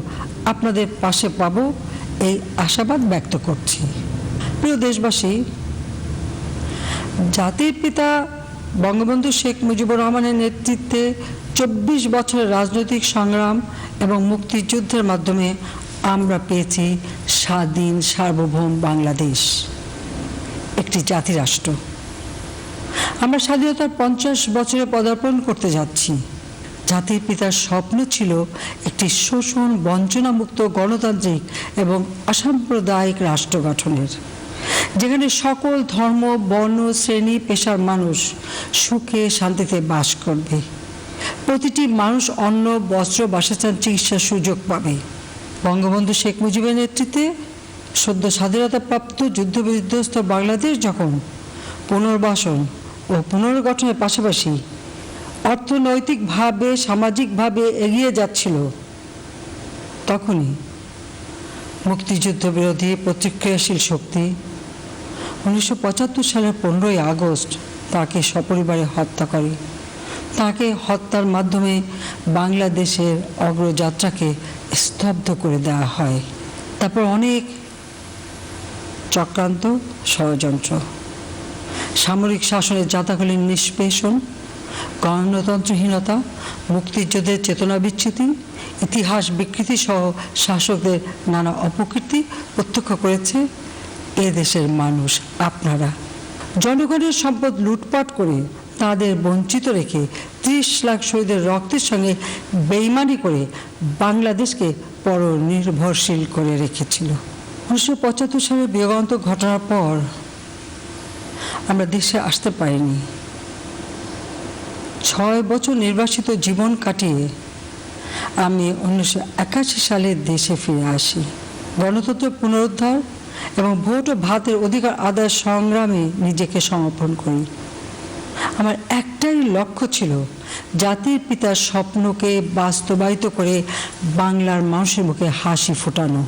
আপনাদের পাশে পাব এই আশাবাদ ব্যক্ত করছি। প্রিয় দেশবাসী, জাতির পিতা বঙ্গবন্ধু শেখ মুজিবুর রহমানের নেতৃত্বে 24 বছরের রাজনৈতিক সংগ্রাম এবং মুক্তিযুদ্ধের মাধ্যমে আমরা পেয়েছি স্বাধীন সার্বভৌম বাংলাদেশ, একটি জাতিরাষ্ট্র। আমরা স্বাধীনতার 50 বছরে পদার্পণ করতে যাচ্ছি। জাতির পিতার স্বপ্ন ছিল একটি শোষণ বঞ্চনামুক্ত গণতান্ত্রিক এবং অসাম্প্রদায়িক রাষ্ট্র গঠনের, যেখানে সকল ধর্ম বর্ণ শ্রেণী পেশার মানুষ সুখে শান্তিতে বাস করবে, প্রতিটি মানুষ অন্ন বস্ত্র বাসস্থান চিকিৎসার সুযোগ পাবে। বঙ্গবন্ধু শেখ মুজিবের নেতৃত্বে সদ্য স্বাধীনতাপ্রাপ্ত যুদ্ধবিধ্বস্ত বাংলাদেশ যখন পুনর্বাসন ও পুনর্গঠনের পাশাপাশি অর্থনৈতিকভাবে সামাজিকভাবে এগিয়ে যাচ্ছিল, তখনই মুক্তিযুদ্ধ বিরোধী প্রতিক্রিয়াশীল শক্তি 1975 সালের 15ই আগস্ট তাকে সপরিবারে হত্যা করে। তাকে হত্যার মাধ্যমে বাংলাদেশের অগ্রযাত্রাকে স্তব্ধ করে দেওয়া হয়। তারপর অনেক চক্রান্ত, ষড়যন্ত্র, সামরিক শাসনের জাতাকলীন নিষ্পেষণ, গণতন্ত্রহীনতা, মুক্তিযুদ্ধের চেতনা বিচ্যুতি, ইতিহাস বিকৃতি সহ শাসকদের নানা অপকীর্তি প্রত্যক্ষ করেছে এ দেশের মানুষ। আপনারা জনগণের সম্পদ লুটপাট করে তাদের বঞ্চিত রেখে 30 লাখ শহীদের রক্তের সঙ্গে বেইমানি করে বাংলাদেশকে পরনির্ভরশীল করে রেখেছিল। 1975 সালের বিয়োগান্তক ঘটনার পর আমরা দেশে আসতে পারিনি। 6 বছর নির্বাসিত জীবন কাটিয়ে আমি 1981 সালে দেশে ফিরে আসি। গণতন্ত্র পুনরুদ্ধার এবং ভোট ও ভাতের অধিকার আদায়ের সংগ্রামে নিজেকে সমর্পণ করি। আমার একটাই লক্ষ্য ছিল জাতির পিতার স্বপ্নকে বাস্তবায়িত করে বাংলার মানুষের মুখে হাসি ফোটানো।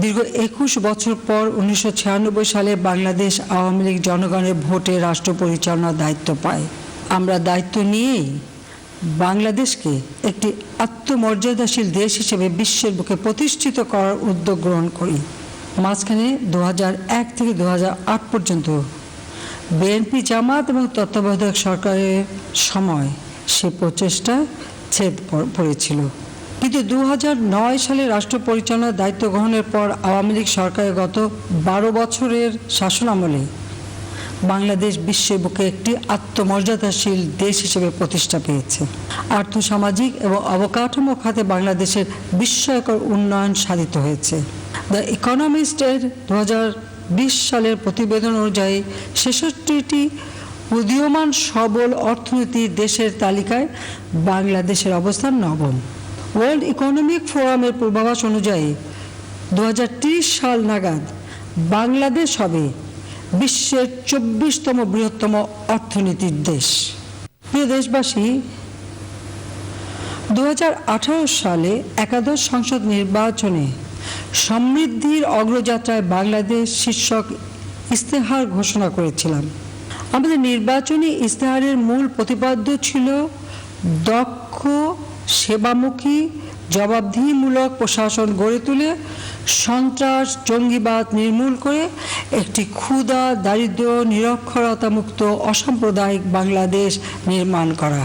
দীর্ঘ 21 বছর পর 1996 সালে বাংলাদেশ আওয়ামী লীগ জনগণের ভোটে রাষ্ট্র পরিচালনার দায়িত্ব পায়। আমরা দায়িত্ব নিয়েই বাংলাদেশকে একটি আত্মমর্যাদাশীল দেশ হিসেবে বিশ্বের বুকে প্রতিষ্ঠিত করার উদ্যোগ গ্রহণ করি। মাঝখানে 2001 থেকে 2008 পর্যন্ত বিএনপি জামাত এবং তত্ত্বাবধায়ক সরকারের সময় সে প্রচেষ্টা ছেদ পড়েছিল, কিন্তু 2009 সালে রাষ্ট্র পরিচালনার দায়িত্ব গ্রহণের পর আওয়ামী লীগ সরকারের গত 12 বছরের শাসনামলে বাংলাদেশ বিশ্বের বুকে একটি আত্মমর্যাদাশীল দেশ হিসেবে প্রতিষ্ঠা পেয়েছে। আর্থসামাজিক এবং অবকাঠামো খাতে বাংলাদেশের বিস্ময়কর উন্নয়ন সাধিত হয়েছে। দ্য ইকোনমিস্টের 2020 সালের প্রতিবেদন অনুযায়ী 66টি উদীয়মান সবল অর্থনীতির দেশের তালিকায় বাংলাদেশের অবস্থান নবম। ওয়ার্ল্ড ইকোনমিক ফোরামের পূর্বাভাস অনুযায়ী 2030 সাল নাগাদ বাংলাদেশ হবে বিশ্বের 24তম বৃহত্তম অর্থনীতির দেশ। প্রিয় দেশবাসী, 2018 সালে একাদশ সংসদ নির্বাচনে সমৃদ্ধির অগ্রযাত্রায় বাংলাদেশ শীর্ষক ইস্তেহার ঘোষণা করেছিলাম। আমাদের নির্বাচনী ইস্তেহারের মূল প্রতিপাদ্য ছিল দক্ষ, সেবামুখী, জবাবদিহিমূলক প্রশাসন গড়ে তুলে সন্ত্রাস জঙ্গিবাদ নির্মূল করে একটি ক্ষুধা দারিদ্র নিরক্ষরতামুক্ত অসাম্প্রদায়িক বাংলাদেশ নির্মাণ করা।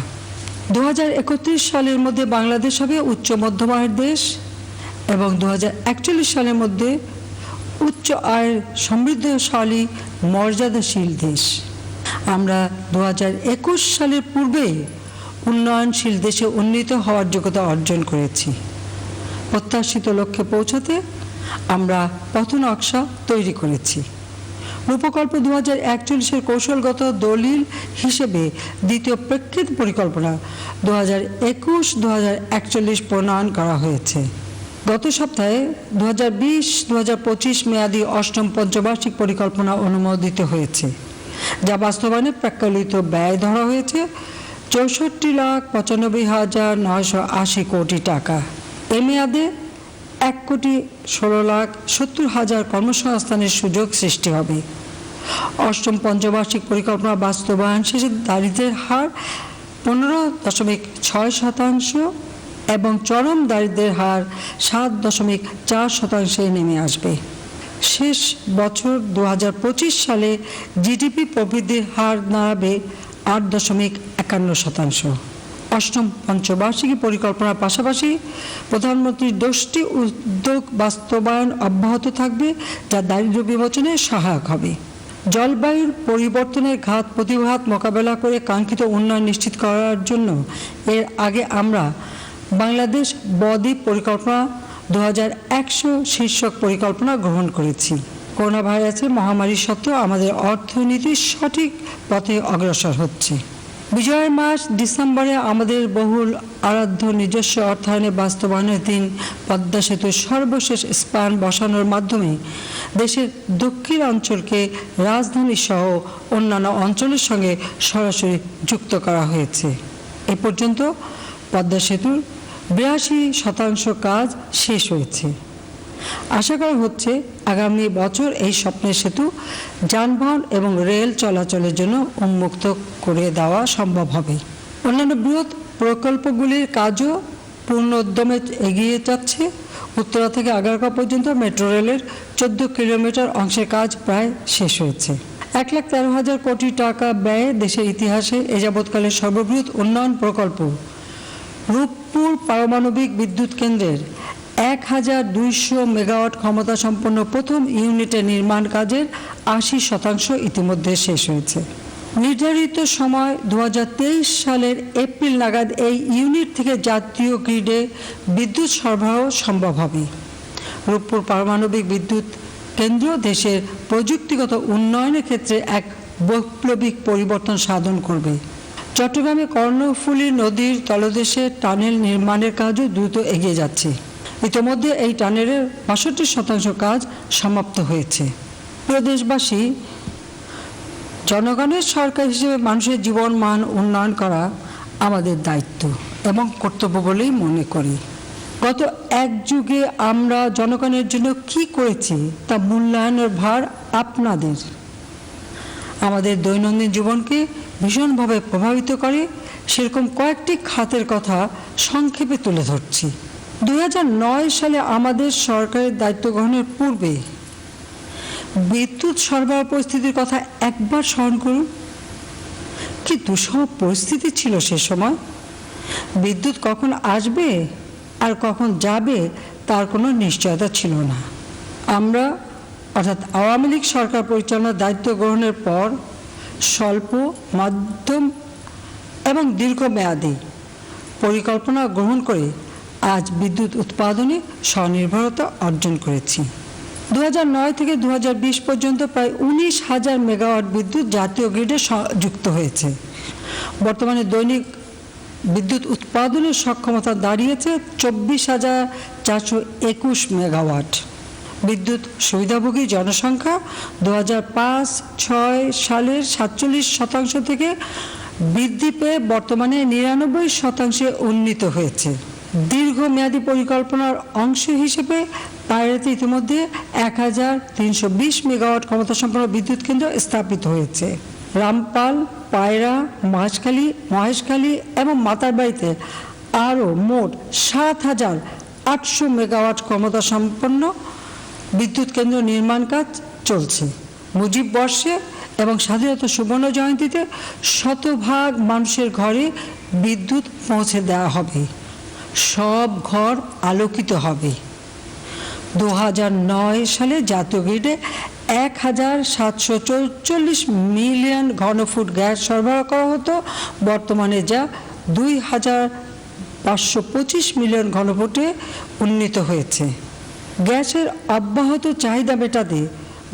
2031 সালের মধ্যে বাংলাদেশ হবে উচ্চ মধ্যম আয়ের দেশ এবং 2041 সালের মধ্যে উচ্চ আয়ের সমৃদ্ধশালী মর্যাদাশীল দেশ। আমরা 2021 সালের পূর্বে উন্নয়নশীল দেশে উন্নীত হওয়ার যোগ্যতা অর্জন করেছি। প্রত্যাশিত লক্ষ্যে পৌঁছাতে আমরা পথ নকশা তৈরি করেছি। রূপকল্প 2041-এর কৌশলগত দলিল হিসেবে দ্বিতীয় প্রেক্ষিত পরিকল্পনা 2021-2041 প্রণয়ন করা হয়েছে। গত সপ্তাহে 2020-2025 মেয়াদী অষ্টম পঞ্চবার্ষিক পরিকল্পনা অনুমোদিত হয়েছে, যা বাস্তবায়নে প্রাক্কলিত ব্যয় ধরা হয়েছে 64,95,980 কোটি টাকা। এ মেয়াদে 1,16,70,000 কর্মসংস্থানের সুযোগ সৃষ্টি হবে। অষ্টম পঞ্চবার্ষিক পরিকল্পনা বাস্তবায়ন শেষে দারিদ্র্যের হার 15.6% এবং চরম দারিদ্র্যের হার 7.4% নেমে আসবে। শেষ বছর 2025 সালে জিডিপি প্রবৃদ্ধির হার দাঁড়াবে 8.51%। অষ্টম পঞ্চবার্ষিকী পরিকল্পনার পাশাপাশি প্রধানমন্ত্রীর 10টি উদ্যোগ বাস্তবায়ন অব্যাহত থাকবে, যা দারিদ্র্য বিমোচনে সহায়ক হবে। জলবায়ুর পরিবর্তনের ঘাত প্রতিঘাত মোকাবেলা করে কাঙ্ক্ষিত উন্নয়ন নিশ্চিত করার জন্য এর আগে আমরা বাংলাদেশ বদ্বীপ পরিকল্পনা 2100 শীর্ষক পরিকল্পনা গ্রহণ করেছি। করোনা ভাইরাসের মহামারী সত্ত্বেও আমাদের অর্থনীতি সঠিক পথে অগ্রসর হচ্ছে। বিজয়ের মাস ডিসেম্বরে আমাদের বহুল আরাধ্য নিজস্ব অর্থায়নে বাস্তবায়নের দিন পদ্মা সেতুর সর্বশেষ স্প্যান বসানোর মাধ্যমে দেশের দক্ষিণ অঞ্চলকে রাজধানী সহ অন্যান্য অঞ্চলের সঙ্গে সরাসরি যুক্ত করা হয়েছে। এ পর্যন্ত পদ্মা সেতুর 82% কাজ শেষ হয়েছে। আশা করা হচ্ছে আগামী বছর এই স্বপ্নের সেতু যানবাহন এবং রেল চলাচলের জন্য উন্মুক্ত করে দেওয়া সম্ভব হবে। অন্যান্য বৃহৎ প্রকল্পগুলির কাজও পূর্ণ উদ্যমে এগিয়ে যাচ্ছে। উত্তরা থেকে আগারগাঁও পর্যন্ত মেট্রো রেলের 14 কিলোমিটার অংশের কাজ প্রায় শেষ হয়েছে। 1,13,000 কোটি টাকা ব্যয়ে দেশের ইতিহাসে এ যাবৎকালের সর্ববৃহৎ উন্নয়ন প্রকল্প রূপপুর পারমাণবিক বিদ্যুৎ কেন্দ্রের 1,200 মেগাওয়াট ক্ষমতা সম্পন্ন প্রথম ইউনিটের নির্মাণ কাজের 80% ইতিমধ্যে শেষ হয়েছে। নির্ধারিত সময় 2023 সালের এপ্রিল নাগাদ এই ইউনিট থেকে জাতীয় গ্রিডে বিদ্যুৎ সরবরাহ সম্ভব হবে। রূপপুর পারমাণবিক বিদ্যুৎ কেন্দ্র দেশের প্রযুক্তিগত উন্নয়নের ক্ষেত্রে এক বৈপ্লবিক পরিবর্তন সাধন করবে। চট্টগ্রামে কর্ণফুলী নদীর তলদেশে টানেল নির্মাণের কাজও দ্রুত এগিয়ে যাচ্ছে। ইতিমধ্যে এই টানেলের 62% কাজ সমাপ্ত হয়েছে। প্রিয় দেশবাসী, জনগণের সরকার হিসেবে মানুষের জীবন মান উন্নয়ন করা আমাদের দায়িত্ব এবং কর্তব্য বলেই মনে করি। গত এক যুগে আমরা জনগণের জন্য কি করেছি তা মূল্যায়নের ভার আপনাদের। আমাদের দৈনন্দিন জীবনকে ভীষণভাবে প্রভাবিত করে সেরকম কয়েকটি খাতের কথা সংক্ষেপে তুলে ধরছি। 2009 সালে আমাদের সরকারের দায়িত্ব গ্রহণের পূর্বে বিদ্যুৎ সরবরাহ পরিস্থিতির কথা একবার স্মরণ করুন। কি দুঃসহ পরিস্থিতি ছিল সে সময়। বিদ্যুৎ কখন আসবে আর কখন যাবে তার কোনো নিশ্চয়তা ছিল না। আমরা অর্থাৎ আওয়ামী লীগ সরকার পরিচালনার দায়িত্ব গ্রহণের পর স্বল্প, মধ্যম এবং দীর্ঘমেয়াদী পরিকল্পনা গ্রহণ করে আজ বিদ্যুৎ উৎপাদনে স্বনির্ভরতা অর্জন করেছি। 2009 থেকে 2020 পর্যন্ত প্রায় 19,000 মেগাওয়াট বিদ্যুৎ জাতীয় গ্রিডে যুক্ত হয়েছে। বর্তমানে দৈনিক বিদ্যুৎ উৎপাদনের সক্ষমতা দাঁড়িয়েছে 24,421 মেগাওয়াট। বিদ্যুৎ সুবিধাভোগী জনসংখ্যা 2005-06 সালের 47% থেকে বৃদ্ধি পেয়ে বর্তমানে 99% উন্নীত হয়েছে। দীর্ঘমেয়াদী পরিকল্পনার অংশ হিসেবে পায়রাতে ইতিমধ্যে 1,320 মেগাওয়াট ক্ষমতা সম্পন্ন বিদ্যুৎ কেন্দ্র স্থাপিত হয়েছে। রামপাল, পায়রা, মহেশখালী এবং মাতারবাড়িতে আরও মোট 7,800 মেগাওয়াট ক্ষমতা সম্পন্ন বিদ্যুৎ কেন্দ্র নির্মাণ কাজ চলছে। মুজিব বর্ষে এবং স্বাধীনতা সুবর্ণ জয়ন্তীতে শতভাগ মানুষের ঘরে বিদ্যুৎ পৌঁছে দেওয়া হবে। সব ঘর আলোকিত হবে। 2009 সালে জাতীয় গ্রিডে 1744 মিলিয়ন ঘনফুট গ্যাস সরবরাহ করা হতো, বর্তমানে যা 2525 মিলিয়ন ঘনফুটে উন্নীত হয়েছে। গ্যাসের অব্যাহত চাহিদা মেটাতে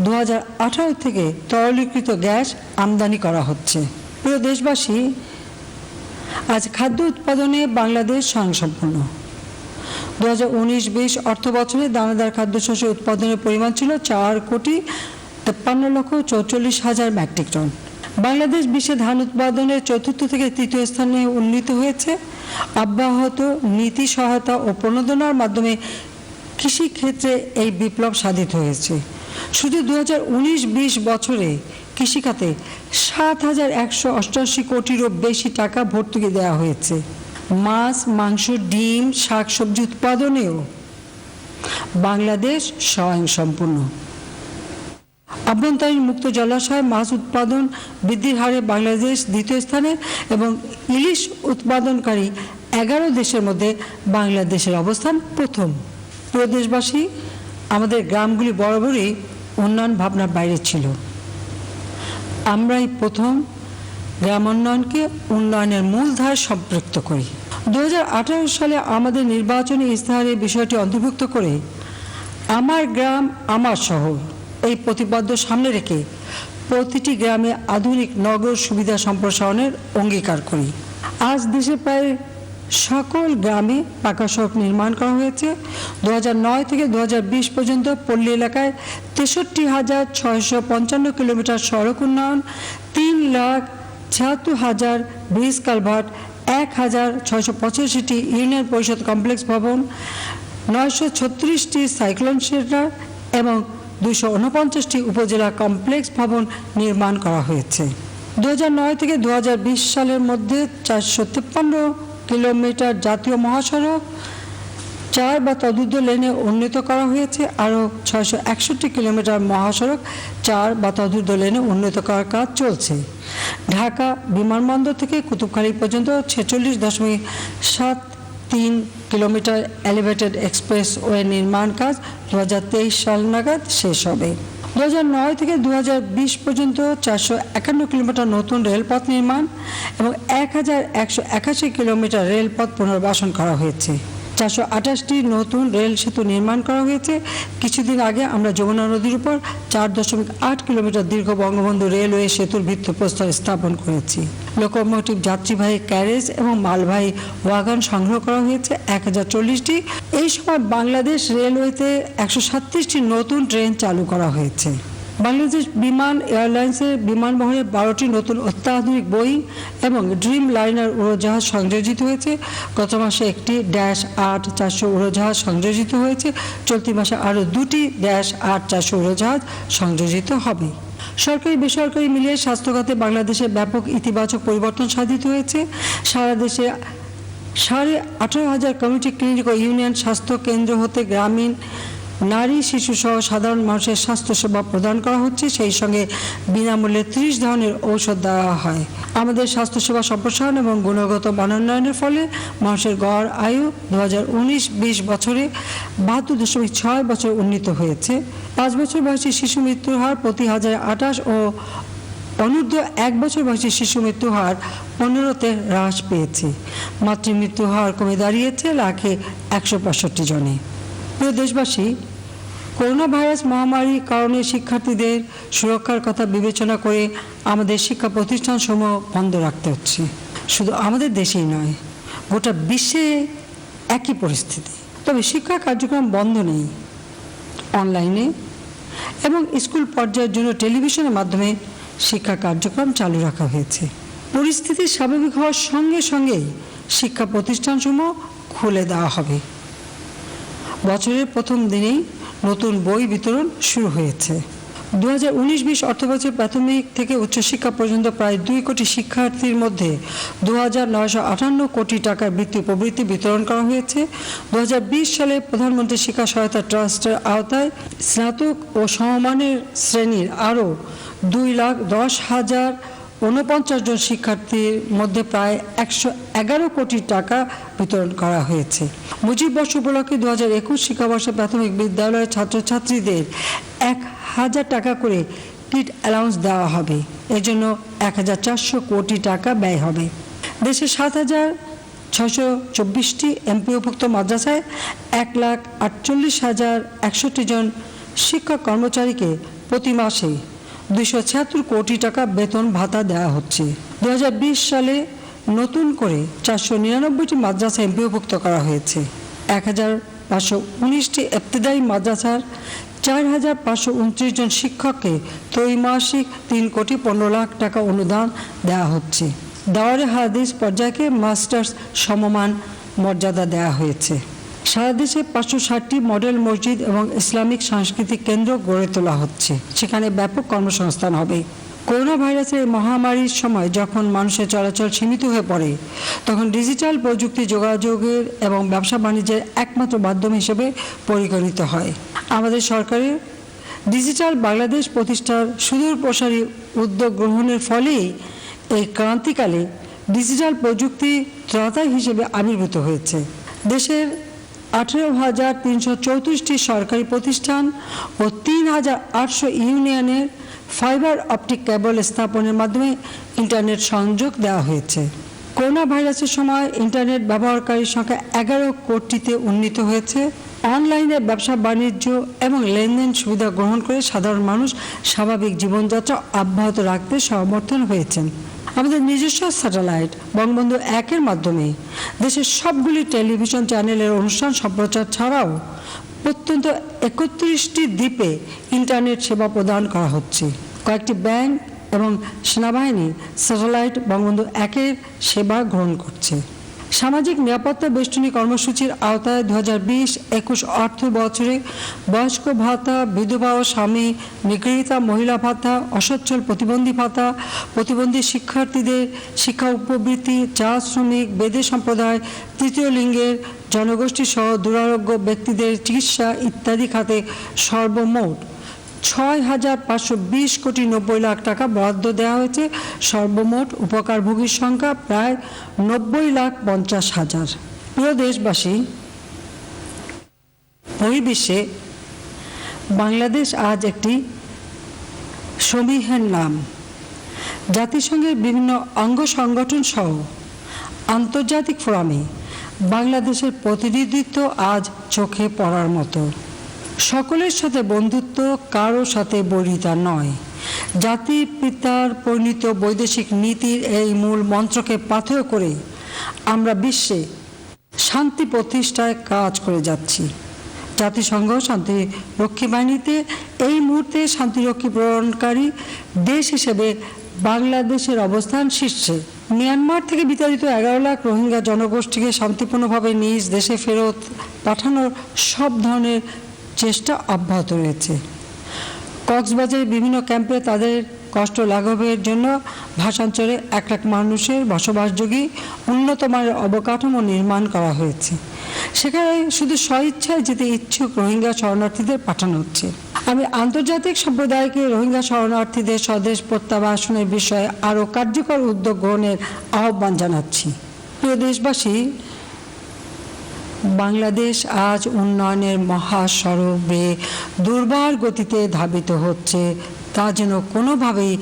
2018 থেকে তরলীকৃত গ্যাস আমদানি করা হচ্ছে। প্রিয় দেশবাসী, আজ খাদ্য উৎপাদনে বাংলাদেশ স্বয়ংসম্পূর্ণ। 2019-20 অর্থ বছরে দানাদার খাদ্যশস্য উৎপাদনের পরিমাণ ছিল 4,53,44,000 মেট্রিক টন। বাংলাদেশ বিশ্বে ধান উৎপাদনের চতুর্থ থেকে তৃতীয় স্থানে উন্নীত হয়েছে। অব্যাহত নীতি সহায়তা ও প্রণোদনার মাধ্যমে কৃষি ক্ষেত্রে এই বিপ্লব সাধিত হয়েছে। শুধু 2019-20 বছরে কৃষিখাতে 7,188 কোটিরও বেশি টাকা ভর্তুকি দেওয়া হয়েছে। মাছ, মাংস, ডিম, শাকসবজি উৎপাদনেও বাংলাদেশ স্বয়ংসম্পূর্ণ। আভ্যন্তরীণ মুক্ত জলাশয় মাছ উৎপাদন বৃদ্ধির হারে বাংলাদেশ দ্বিতীয় স্থানে এবং ইলিশ উৎপাদনকারী 11 দেশের মধ্যে বাংলাদেশের অবস্থান প্রথম। প্রিয় দেশবাসী, আমাদের গ্রামগুলি বরাবরই উন্নয়ন ভাবনার বাইরে ছিল। আমরাই প্রথম গ্রাম উন্নয়নকে উন্নয়নের মূলধারায় সম্পৃক্ত করি। 2018 সালে আমাদের নির্বাচনী ইস্তাহারে বিষয়টি অন্তর্ভুক্ত করে আমার গ্রাম আমার শহর এই প্রতিপাদ্য সামনে রেখে প্রতিটি গ্রামে আধুনিক নগর সুবিধা সম্প্রসারণের অঙ্গীকার করি। আজ দেশে প্রায় সকল গ্রামে পাকা সড়ক নির্মাণ করা হয়েছে। 2009 থেকে 2020 পর্যন্ত পল্লী এলাকায় 63,655 কিলোমিটার সড়ক উন্নয়ন, 3,76,000 ব্রিজ কালভার্ট, 1,685টি ইউনিয়ন পরিষদ কমপ্লেক্স ভবন, 936টি সাইক্লোন শেল্টার এবং 249টি উপজেলা কমপ্লেক্স ভবন নির্মাণ করা হয়েছে। 2009 থেকে 2020 সালের মধ্যে 453 কিলোমিটার জাতীয় মহাসড়ক 4 বা তদূর্ধ্ব লেনে উন্নীত করা হয়েছে। আরও 661 কিলোমিটার মহাসড়ক 4 বা তদূর্ধ্ব লেনে উন্নীত করার কাজ চলছে। ঢাকা বিমানবন্দর থেকে কুতুবখালী পর্যন্ত 46.73 কিলোমিটার এলিভেটেড এক্সপ্রেস ওয়ে নির্মাণ কাজ 2023 সাল নাগাদ শেষ হবে। 2009 থেকে 2020 পর্যন্ত 451 কিলোমিটার নতুন রেলপথ নির্মাণ এবং 1,181 কিলোমিটার রেলপথ পুনর্বাসন করা হয়েছে। 428টি নতুন রেল সেতু নির্মাণ করা হয়েছে। কিছুদিন আগে আমরা যমুনা নদীর উপর 4.8 কিলোমিটার দীর্ঘ বঙ্গবন্ধু রেলওয়ে সেতুর ভিত্তিপ্রস্তর স্থাপন করেছি। লোকোমোটিভ, যাত্রীবাহী ক্যারেজ এবং মালবাহী ওয়াগন সংগ্রহ করা হয়েছে 1040টি। এই সময় বাংলাদেশ রেলওয়েতে 137টি নতুন ট্রেন চালু করা হয়েছে। বাংলাদেশ বিমান এয়ারলাইন্সের বিমান বহরে 12টি নতুন অত্যাধুনিক বোয়িং এবং ড্রিম লাইনার উড়োজাহাজ সংযোজিত হয়েছে। গত মাসে একটি -8-400 উড়োজাহাজ সংযোজিত হয়েছে। চলতি মাসে আরও 2টি -8-400 উড়োজাহাজ সংযোজিত হবে। সরকারি বেসরকারি মিলিয়ে স্বাস্থ্যখাতে বাংলাদেশে ব্যাপক ইতিবাচক পরিবর্তন সাধিত হয়েছে। সারা দেশে 18,500 কমিউনিটি ক্লিনিক ও ইউনিয়ন স্বাস্থ্য কেন্দ্র হতে গ্রামীণ নারী, শিশু সহ সাধারণ মানুষের স্বাস্থ্যসেবা প্রদান করা হচ্ছে। সেই সঙ্গে বিনামূল্যে 30 ধরনের ঔষধ দেওয়া হয়। আমাদের স্বাস্থ্যসেবা সম্প্রসারণ এবং গুণগত মানোন্নয়নের ফলে মানুষের গড় আয়ু 2019-20 বছরে 72.6 বছর উন্নীত হয়েছে। 5 বছর বয়সী শিশু মৃত্যুর হার প্রতি 1028 ও অনূর্ধ্ব 1 বছর বয়সী শিশু মৃত্যু হার 15তে হ্রাস পেয়েছে। মাতৃমৃত্যু হার কমে দাঁড়িয়েছে 1,165 জনে। প্রিয় দেশবাসী, করোনা ভাইরাস মহামারীর কারণে শিক্ষার্থীদের সুরক্ষার কথা বিবেচনা করে আমাদের শিক্ষা প্রতিষ্ঠানসমূহ বন্ধ রাখতে হচ্ছে। শুধু আমাদের দেশেই নয়, গোটা বিশ্বে একই পরিস্থিতি। তবে শিক্ষা কার্যক্রম বন্ধ নেই। অনলাইনে এবং স্কুল পর্যায়ের জন্য টেলিভিশনের মাধ্যমে শিক্ষা কার্যক্রম চালু রাখা হয়েছে। পরিস্থিতি স্বাভাবিক হওয়ার সঙ্গে সঙ্গেই শিক্ষা প্রতিষ্ঠানসমূহ খুলে দেওয়া হবে। বছরের প্রথম দিনেই নতুন বই বিতরণ শুরু হয়েছে। 2019-20 অর্থবছর প্রাথমিক থেকে উচ্চশিক্ষা পর্যন্ত প্রায় 2 কোটি শিক্ষার্থীর মধ্যে 2,958 কোটি টাকার বৃত্তি প্রবৃত্তি বিতরণ করা হয়েছে। 2020 সালে প্রধানমন্ত্রী শিক্ষা সহায়তা ট্রাস্টের আওতায় স্নাতক ও সমমানের শ্রেণীর আরও 2,10,000 49 জন শিক্ষার্থীর মধ্যে প্রায় 111 কোটি টাকা বিতরণ করা হয়েছে। মুজিব বর্ষ উপলক্ষে 2021 শিক্ষাবর্ষে প্রাথমিক বিদ্যালয়ের ছাত্রছাত্রীদের 1000 টাকা করে কিট অ্যালাউন্স দেওয়া হবে। এর জন্য 1400 কোটি টাকা ব্যয় হবে। দেশে 7624টি এমপিওভুক্ত মাদ্রাসায় 1,48,061 জন শিক্ষক কর্মচারীকে প্রতি মাসে 276 কোটি টাকা বেতন ভাতা দেওয়া হচ্ছে। 2020 সালে নতুন করে 499টি মাদ্রাসা এমপিওভুক্ত করা হয়েছে। 1519টি ইবতেদায়ী মাদ্রাসার 4529 জন শিক্ষককে ত্রৈমাসিক 3,15,00,000 টাকা অনুদান দেওয়া হচ্ছে। দাওয়ারে হাদিস পর্যায়কে মাস্টার্স সমমান মর্যাদা দেওয়া হয়েছে। সারা দেশে 560টি মডেল মসজিদ এবং ইসলামিক সাংস্কৃতিক কেন্দ্র গড়ে তোলা হচ্ছে। সেখানে ব্যাপক কর্মসংস্থান হবে। করোনা ভাইরাসের মহামারীর সময় যখন মানুষের চলাচল সীমিত হয়ে পড়ে, তখন ডিজিটাল প্রযুক্তি যোগাযোগের এবং ব্যবসা বাণিজ্যের একমাত্র মাধ্যম হিসেবে পরিগণিত হয়। আমাদের সরকারের ডিজিটাল বাংলাদেশ প্রতিষ্ঠার সুদূর প্রসারী উদ্যোগ গ্রহণের ফলেই এই ক্রান্তিকালে ডিজিটাল প্রযুক্তি ত্রাতা হিসেবে আবির্ভূত হয়েছে। দেশের 18,334টি সরকারি প্রতিষ্ঠান ও 3,800 ইউনিয়নের ফাইবার অপটিক কেবল স্থাপনের মাধ্যমে ইন্টারনেট সংযোগ দেওয়া হয়েছে। করোনা ভাইরাসের সময় ইন্টারনেট ব্যবহারকারীর সংখ্যা 11 কোটিতে উন্নীত হয়েছে। অনলাইনে ব্যবসা বাণিজ্য এবং লেনদেন সুবিধা গ্রহণ করে সাধারণ মানুষ স্বাভাবিক জীবনযাত্রা অব্যাহত রাখতে সমর্থন হয়েছেন। আমাদের নিজস্ব স্যাটেলাইট বঙ্গবন্ধু 1-এর মাধ্যমে দেশের সবগুলি টেলিভিশন চ্যানেলের অনুষ্ঠান সম্প্রচার ছাড়াও প্রত্যন্ত 31টি দ্বীপে ইন্টারনেট সেবা প্রদান করা হচ্ছে। কয়েকটি ব্যাংক এবং সেনাবাহিনী স্যাটেলাইট বঙ্গবন্ধু 1-এর সেবা গ্রহণ করছে। সামাজিক নিরাপত্তা বেষ্টনী কর্মসূচির আওতায় 2020-21 অর্থ বছরে বয়স্ক ভাতা, বিধবা ও স্বামী, নিগৃহীতা মহিলা ভাতা, অসচ্ছল প্রতিবন্ধী ভাতা, প্রতিবন্ধী শিক্ষার্থীদের শিক্ষা উপবৃত্তি, চা শ্রমিক, বেদে সম্প্রদায়, তৃতীয় লিঙ্গের জনগোষ্ঠী সহ দুরারোগ্য ব্যক্তিদের চিকিৎসা ইত্যাদি খাতে সর্বমোট 6,520 কোটি 90 লাখ টাকা বরাদ্দ দেওয়া হয়েছে। সর্বমোট উপকারভোগীর সংখ্যা প্রায় 90,50,000। প্রিয় দেশবাসী, বহির্বিশ্বে বাংলাদেশ আজ একটি সমীহের নাম। জাতিসংঘের বিভিন্ন অঙ্গ সংগঠন সহ আন্তর্জাতিক ফোরামে বাংলাদেশের প্রতিনিধিত্ব আজ চোখে পড়ার মতো। সকলের সাথে বন্ধুত্ব, কারো সাথে বৈরিতা নয়। জাতির পিতার পরিণীত বৈদেশিক নীতির এই মূল মন্ত্রকে পাথেয় করে আমরা বিশ্বে শান্তি প্রতিষ্ঠায় কাজ করে যাচ্ছি। জাতিসংঘ শান্তিরক্ষী বাহিনীতে এই মুহূর্তে শান্তিরক্ষী প্রদানকারী দেশ হিসেবে বাংলাদেশের অবস্থান শীর্ষে। মিয়ানমার থেকে বিতাড়িত 11 লাখ রোহিঙ্গা জনগোষ্ঠীকে শান্তিপূর্ণভাবে নিজ দেশে ফেরত পাঠানোর সব ধরনের চেষ্টা অব্যাহত রয়েছে। কক্সবাজারের বিভিন্ন ক্যাম্পে তাদের কষ্ট লাঘবের জন্য ভাষাঞ্চলে 1 লাখ মানুষের বসবাসযোগ্য উন্নত মানের অবকাঠামো নির্মাণ করা হয়েছে। সেখানে শুধু স্বইচ্ছায় যেতে ইচ্ছুক রোহিঙ্গা শরণার্থীদের পাঠানো হচ্ছে। আমি আন্তর্জাতিক সম্প্রদায়কে রোহিঙ্গা শরণার্থীদের স্বদেশ প্রত্যাবাসনের বিষয়ে আরও কার্যকর উদ্যোগ গ্রহণের আহ্বান জানাচ্ছি। প্রিয় দেশবাসী, বাংলাদেশ আজ উন্নয়নের মহাসড়কে দুর্বার গতিতে ধাবিত হচ্ছে, তা যেন কোনোভাবেই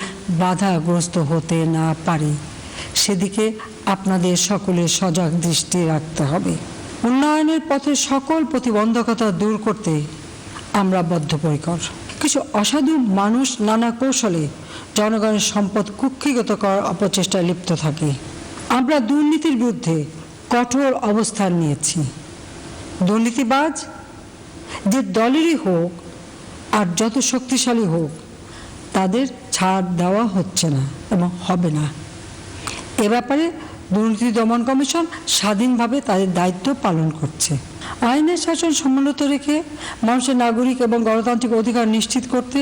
বাধাগ্রস্ত হতে না পারে, সেদিকে আপনাদের সকলের সজাগ দৃষ্টি রাখতে হবে। উন্নয়নের পথে সকল প্রতিবন্ধকতা দূর করতে আমরা বদ্ধপরিকর। কিছু অসাধু মানুষ নানা কৌশলে জনগণের সম্পদ কুক্ষিগত করার অপচেষ্টায় লিপ্ত থাকে। আমরা দুর্নীতির বিরুদ্ধে কঠোর অবস্থান নিয়েছি। দুর্নীতিবাজ যে দলেরই হোক আর যত শক্তিশালী হোক, তাদের ছাড় দেওয়া হচ্ছে না এবং হবে না। এ ব্যাপারে দুর্নীতি দমন কমিশন স্বাধীনভাবে তাদের দায়িত্ব পালন করছে। আইনের শাসন সমুন্নত রেখে মানুষের নাগরিক এবং গণতান্ত্রিক অধিকার নিশ্চিত করতে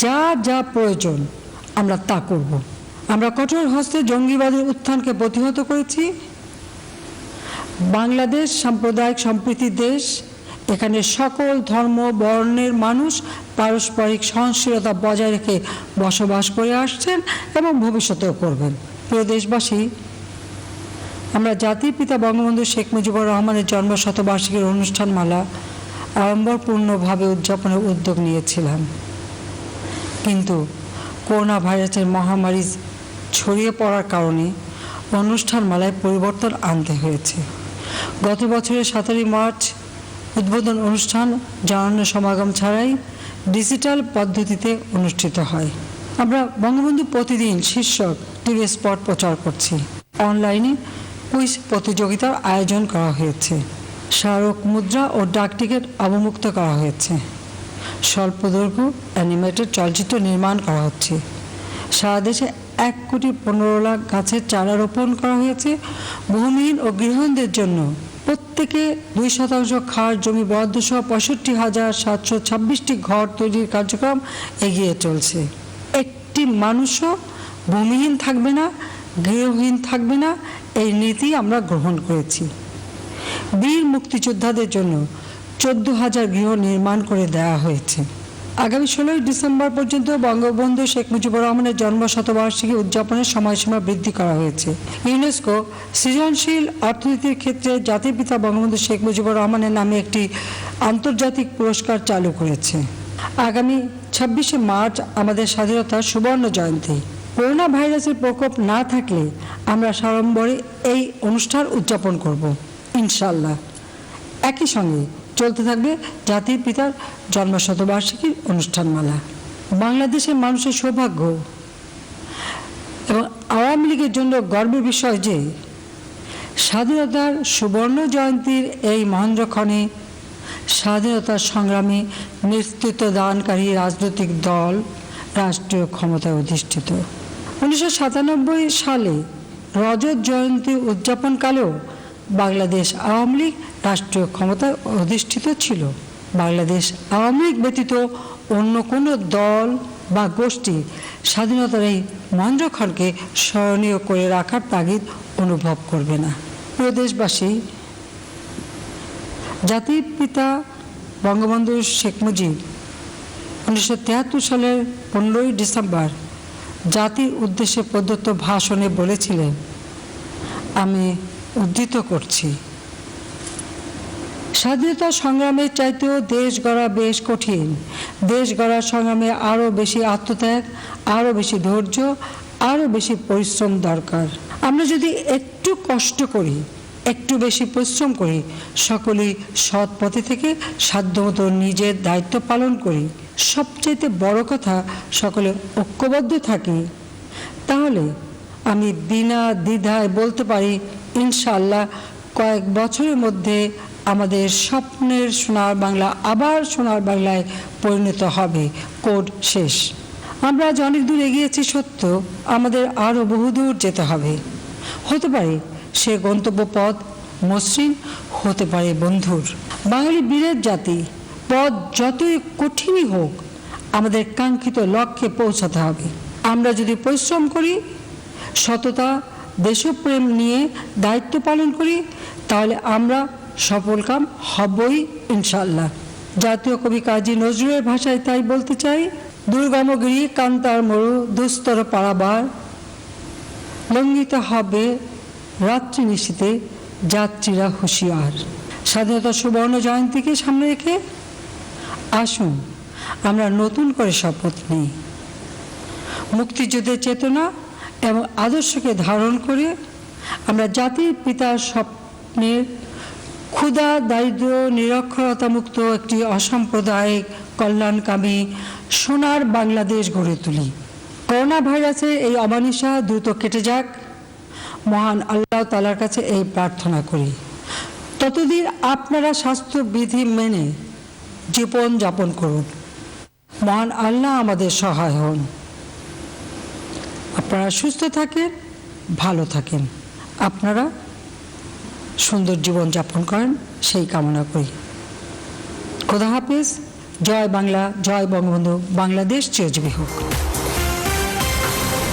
যা যা প্রয়োজন আমরা তা করব। আমরা কঠোর হস্তে জঙ্গিবাদের উত্থানকে প্রতিহত করেছি। বাংলাদেশ সাম্প্রদায়িক সম্প্রীতির দেশ। এখানে সকল ধর্ম বর্ণের মানুষ পারস্পরিক সহনশীলতা বজায় রেখে বসবাস করে আসছেন এবং ভবিষ্যতেও করবেন। প্রিয় দেশবাসী, আমরা জাতির পিতা বঙ্গবন্ধু শেখ মুজিবুর রহমানের জন্মশতবার্ষিকীর অনুষ্ঠানমালা আড়ম্বরপূর্ণভাবে উদযাপনের উদ্যোগ নিয়েছিলাম, কিন্তু করোনা ভাইরাসের মহামারী ছড়িয়ে পড়ার কারণে অনুষ্ঠানমালায় পরিবর্তন আনতে হয়েছে। গত বছরের 17 মার্চ উদ্বোধন অনুষ্ঠান জনগণ সমাগম ছাড়াই ডিজিটাল পদ্ধতিতে অনুষ্ঠিত হয়। আমরা বঙ্গবন্ধু প্রতিদিন শীর্ষক টিভি স্পট প্রচার করছি। অনলাইনে কুইজ প্রতিযোগিতার আয়োজন করা হয়েছে। স্মারক মুদ্রা ও ডাক টিকিট অবমুক্ত করা হয়েছে। স্বল্পদৈর্ঘ্য অ্যানিমেটেড চলচ্চিত্র নির্মাণ করা হচ্ছে। সারা দেশে 1,15,00,000 গাছের চারা রোপণ করা হয়েছে। ভূমিহীন ও গৃহহীনদের জন্য প্রত্যেকে 2% খাস জমি বরাদ্দ সহ 65,726টি ঘর তৈরির কার্যক্রম এগিয়ে চলছে। একটি মানুষও ভূমিহীন থাকবে না, গৃহহীন থাকবে না, এই নীতি আমরা গ্রহণ করেছি। বীর মুক্তিযোদ্ধাদের জন্য 14,000 গৃহ নির্মাণ করে দেওয়া হয়েছে। আগামী 16 ডিসেম্বর পর্যন্ত বঙ্গবন্ধু শেখ মুজিবুর রহমানের জন্মশতবার্ষিকী উদযাপনের সময়সীমা বৃদ্ধি করা হয়েছে। ইউনেস্কো সৃজনশীল অর্থনীতির ক্ষেত্রে জাতির পিতা বঙ্গবন্ধু শেখ মুজিবুর রহমানের নামে একটি আন্তর্জাতিক পুরস্কার চালু করেছে। আগামী 26শে মার্চ আমাদের স্বাধীনতার সুবর্ণ জয়ন্তী। করোনা ভাইরাসের প্রকোপ না থাকলে আমরা সাড়ম্বরে এই অনুষ্ঠান উদযাপন করব ইনশাআল্লাহ। একই সঙ্গে চলতে থাকবে জাতির পিতার জন্মশতবার্ষিকীর অনুষ্ঠানমালা। বাংলাদেশের মানুষের সৌভাগ্য এবং আওয়ামী লীগের জন্য গর্বের বিষয় যে স্বাধীনতার সুবর্ণ জয়ন্তীর এই মহেন্দ্রক্ষণে স্বাধীনতার সংগ্রামে নেতৃত্ব দানকারী রাজনৈতিক দল রাষ্ট্রীয় ক্ষমতায় অধিষ্ঠিত। 1997 সালে রজত জয়ন্তী উদযাপনকালেও বাংলাদেশ আওয়ামী লীগ রাষ্ট্রীয় ক্ষমতায় অধিষ্ঠিত ছিল। বাংলাদেশ আওয়ামী লীগ ব্যতীত অন্য কোনো দল বা গোষ্ঠী স্বাধীনতার এই মহেন্দ্রক্ষণকে স্মরণীয় করে রাখার তাগিদ অনুভব করবে না। প্রিয় দেশবাসী, জাতির পিতা বঙ্গবন্ধু শেখ মুজিব 1973 সালের 15 ডিসেম্বর জাতির উদ্দেশ্যে প্রদত্ত ভাষণে বলেছিলেন, আমি উদ্ধৃত করছি, স্বাধীনতা সংগ্রামের চাইতেও দেশ গড়া বেশ কঠিন। দেশ গড়ার সংগ্রামে আরও বেশি আত্মত্যাগ, আরও বেশি ধৈর্য, আরও বেশি পরিশ্রম দরকার। আমরা যদি একটু কষ্ট করি, একটু বেশি পরিশ্রম করি, সকলেই সৎ পথে থেকে সাধ্যমতো নিজের দায়িত্ব পালন করি, সবচেয়ে বড় কথা সকলে ঐক্যবদ্ধ থাকি, তাহলে আমি বিনা দ্বিধায় বলতে পারি ইনশাআল্লাহ কয়েক বছরের মধ্যে আমাদের স্বপ্নের সোনার বাংলা আবার সোনার বাংলায় পরিণত হবে। কোড শেষ। আমরা আজ অনেক দূর এগিয়েছি সত্য, আমাদের আরও বহুদূর যেতে হবে। হতে পারে সে গন্তব্য পথ মসৃণ, হতে পারে বন্ধুর। বাঙালি বীরের জাতি, পথ যতই কঠিনই হোক আমাদের কাঙ্ক্ষিত লক্ষ্যে পৌঁছাতে হবে। আমরা যদি পরিশ্রম করি, সততা, দেশপ্রেম নিয়ে দায়িত্ব পালন করি, তাহলে আমরা সফলকাম হবই ইনশাআল্লাহ। জাতীয় কবি কাজী নজরুলের ভাষায় তাই বলতে চাই, দুর্গমগিরি কান্তার মরু দুস্তর পারাবার, লঙ্ঘিত হবে রাত্রি নিশীতে যাত্রীরা হুঁশিয়ার। স্বাধীনতা সুবর্ণ জয়ন্তীকে সামনে রেখে আসুন আমরা নতুন করে শপথ নিই। মুক্তিযুদ্ধের চেতনা এবং আদর্শকে ধারণ করে আমরা জাতির পিতার স্বপ্নের ক্ষুধা, দারিদ্র, নিরক্ষরতা মুক্ত একটি অসাম্প্রদায়িক কল্যাণকামী সোনার বাংলাদেশ গড়ে তুলি। করোনা ভাইরাসের এই অমানিসা দ্রুত কেটে যাক, মহান আল্লাহ তাআলার কাছে এই প্রার্থনা করি। ততদিন আপনারা স্বাস্থ্যবিধি মেনে জীবন যাপন করুন। মহান আল্লাহ আমাদের সহায় হন। আপনারা সুস্থ থাকেন, ভালো থাকেন, আপনারা সুন্দর জীবন যাপন করেন, সেই কামনা করি। খোদা হাফেজ। জয় বাংলা, জয় বঙ্গবন্ধু। বাংলাদেশ চিরজীবী হোক।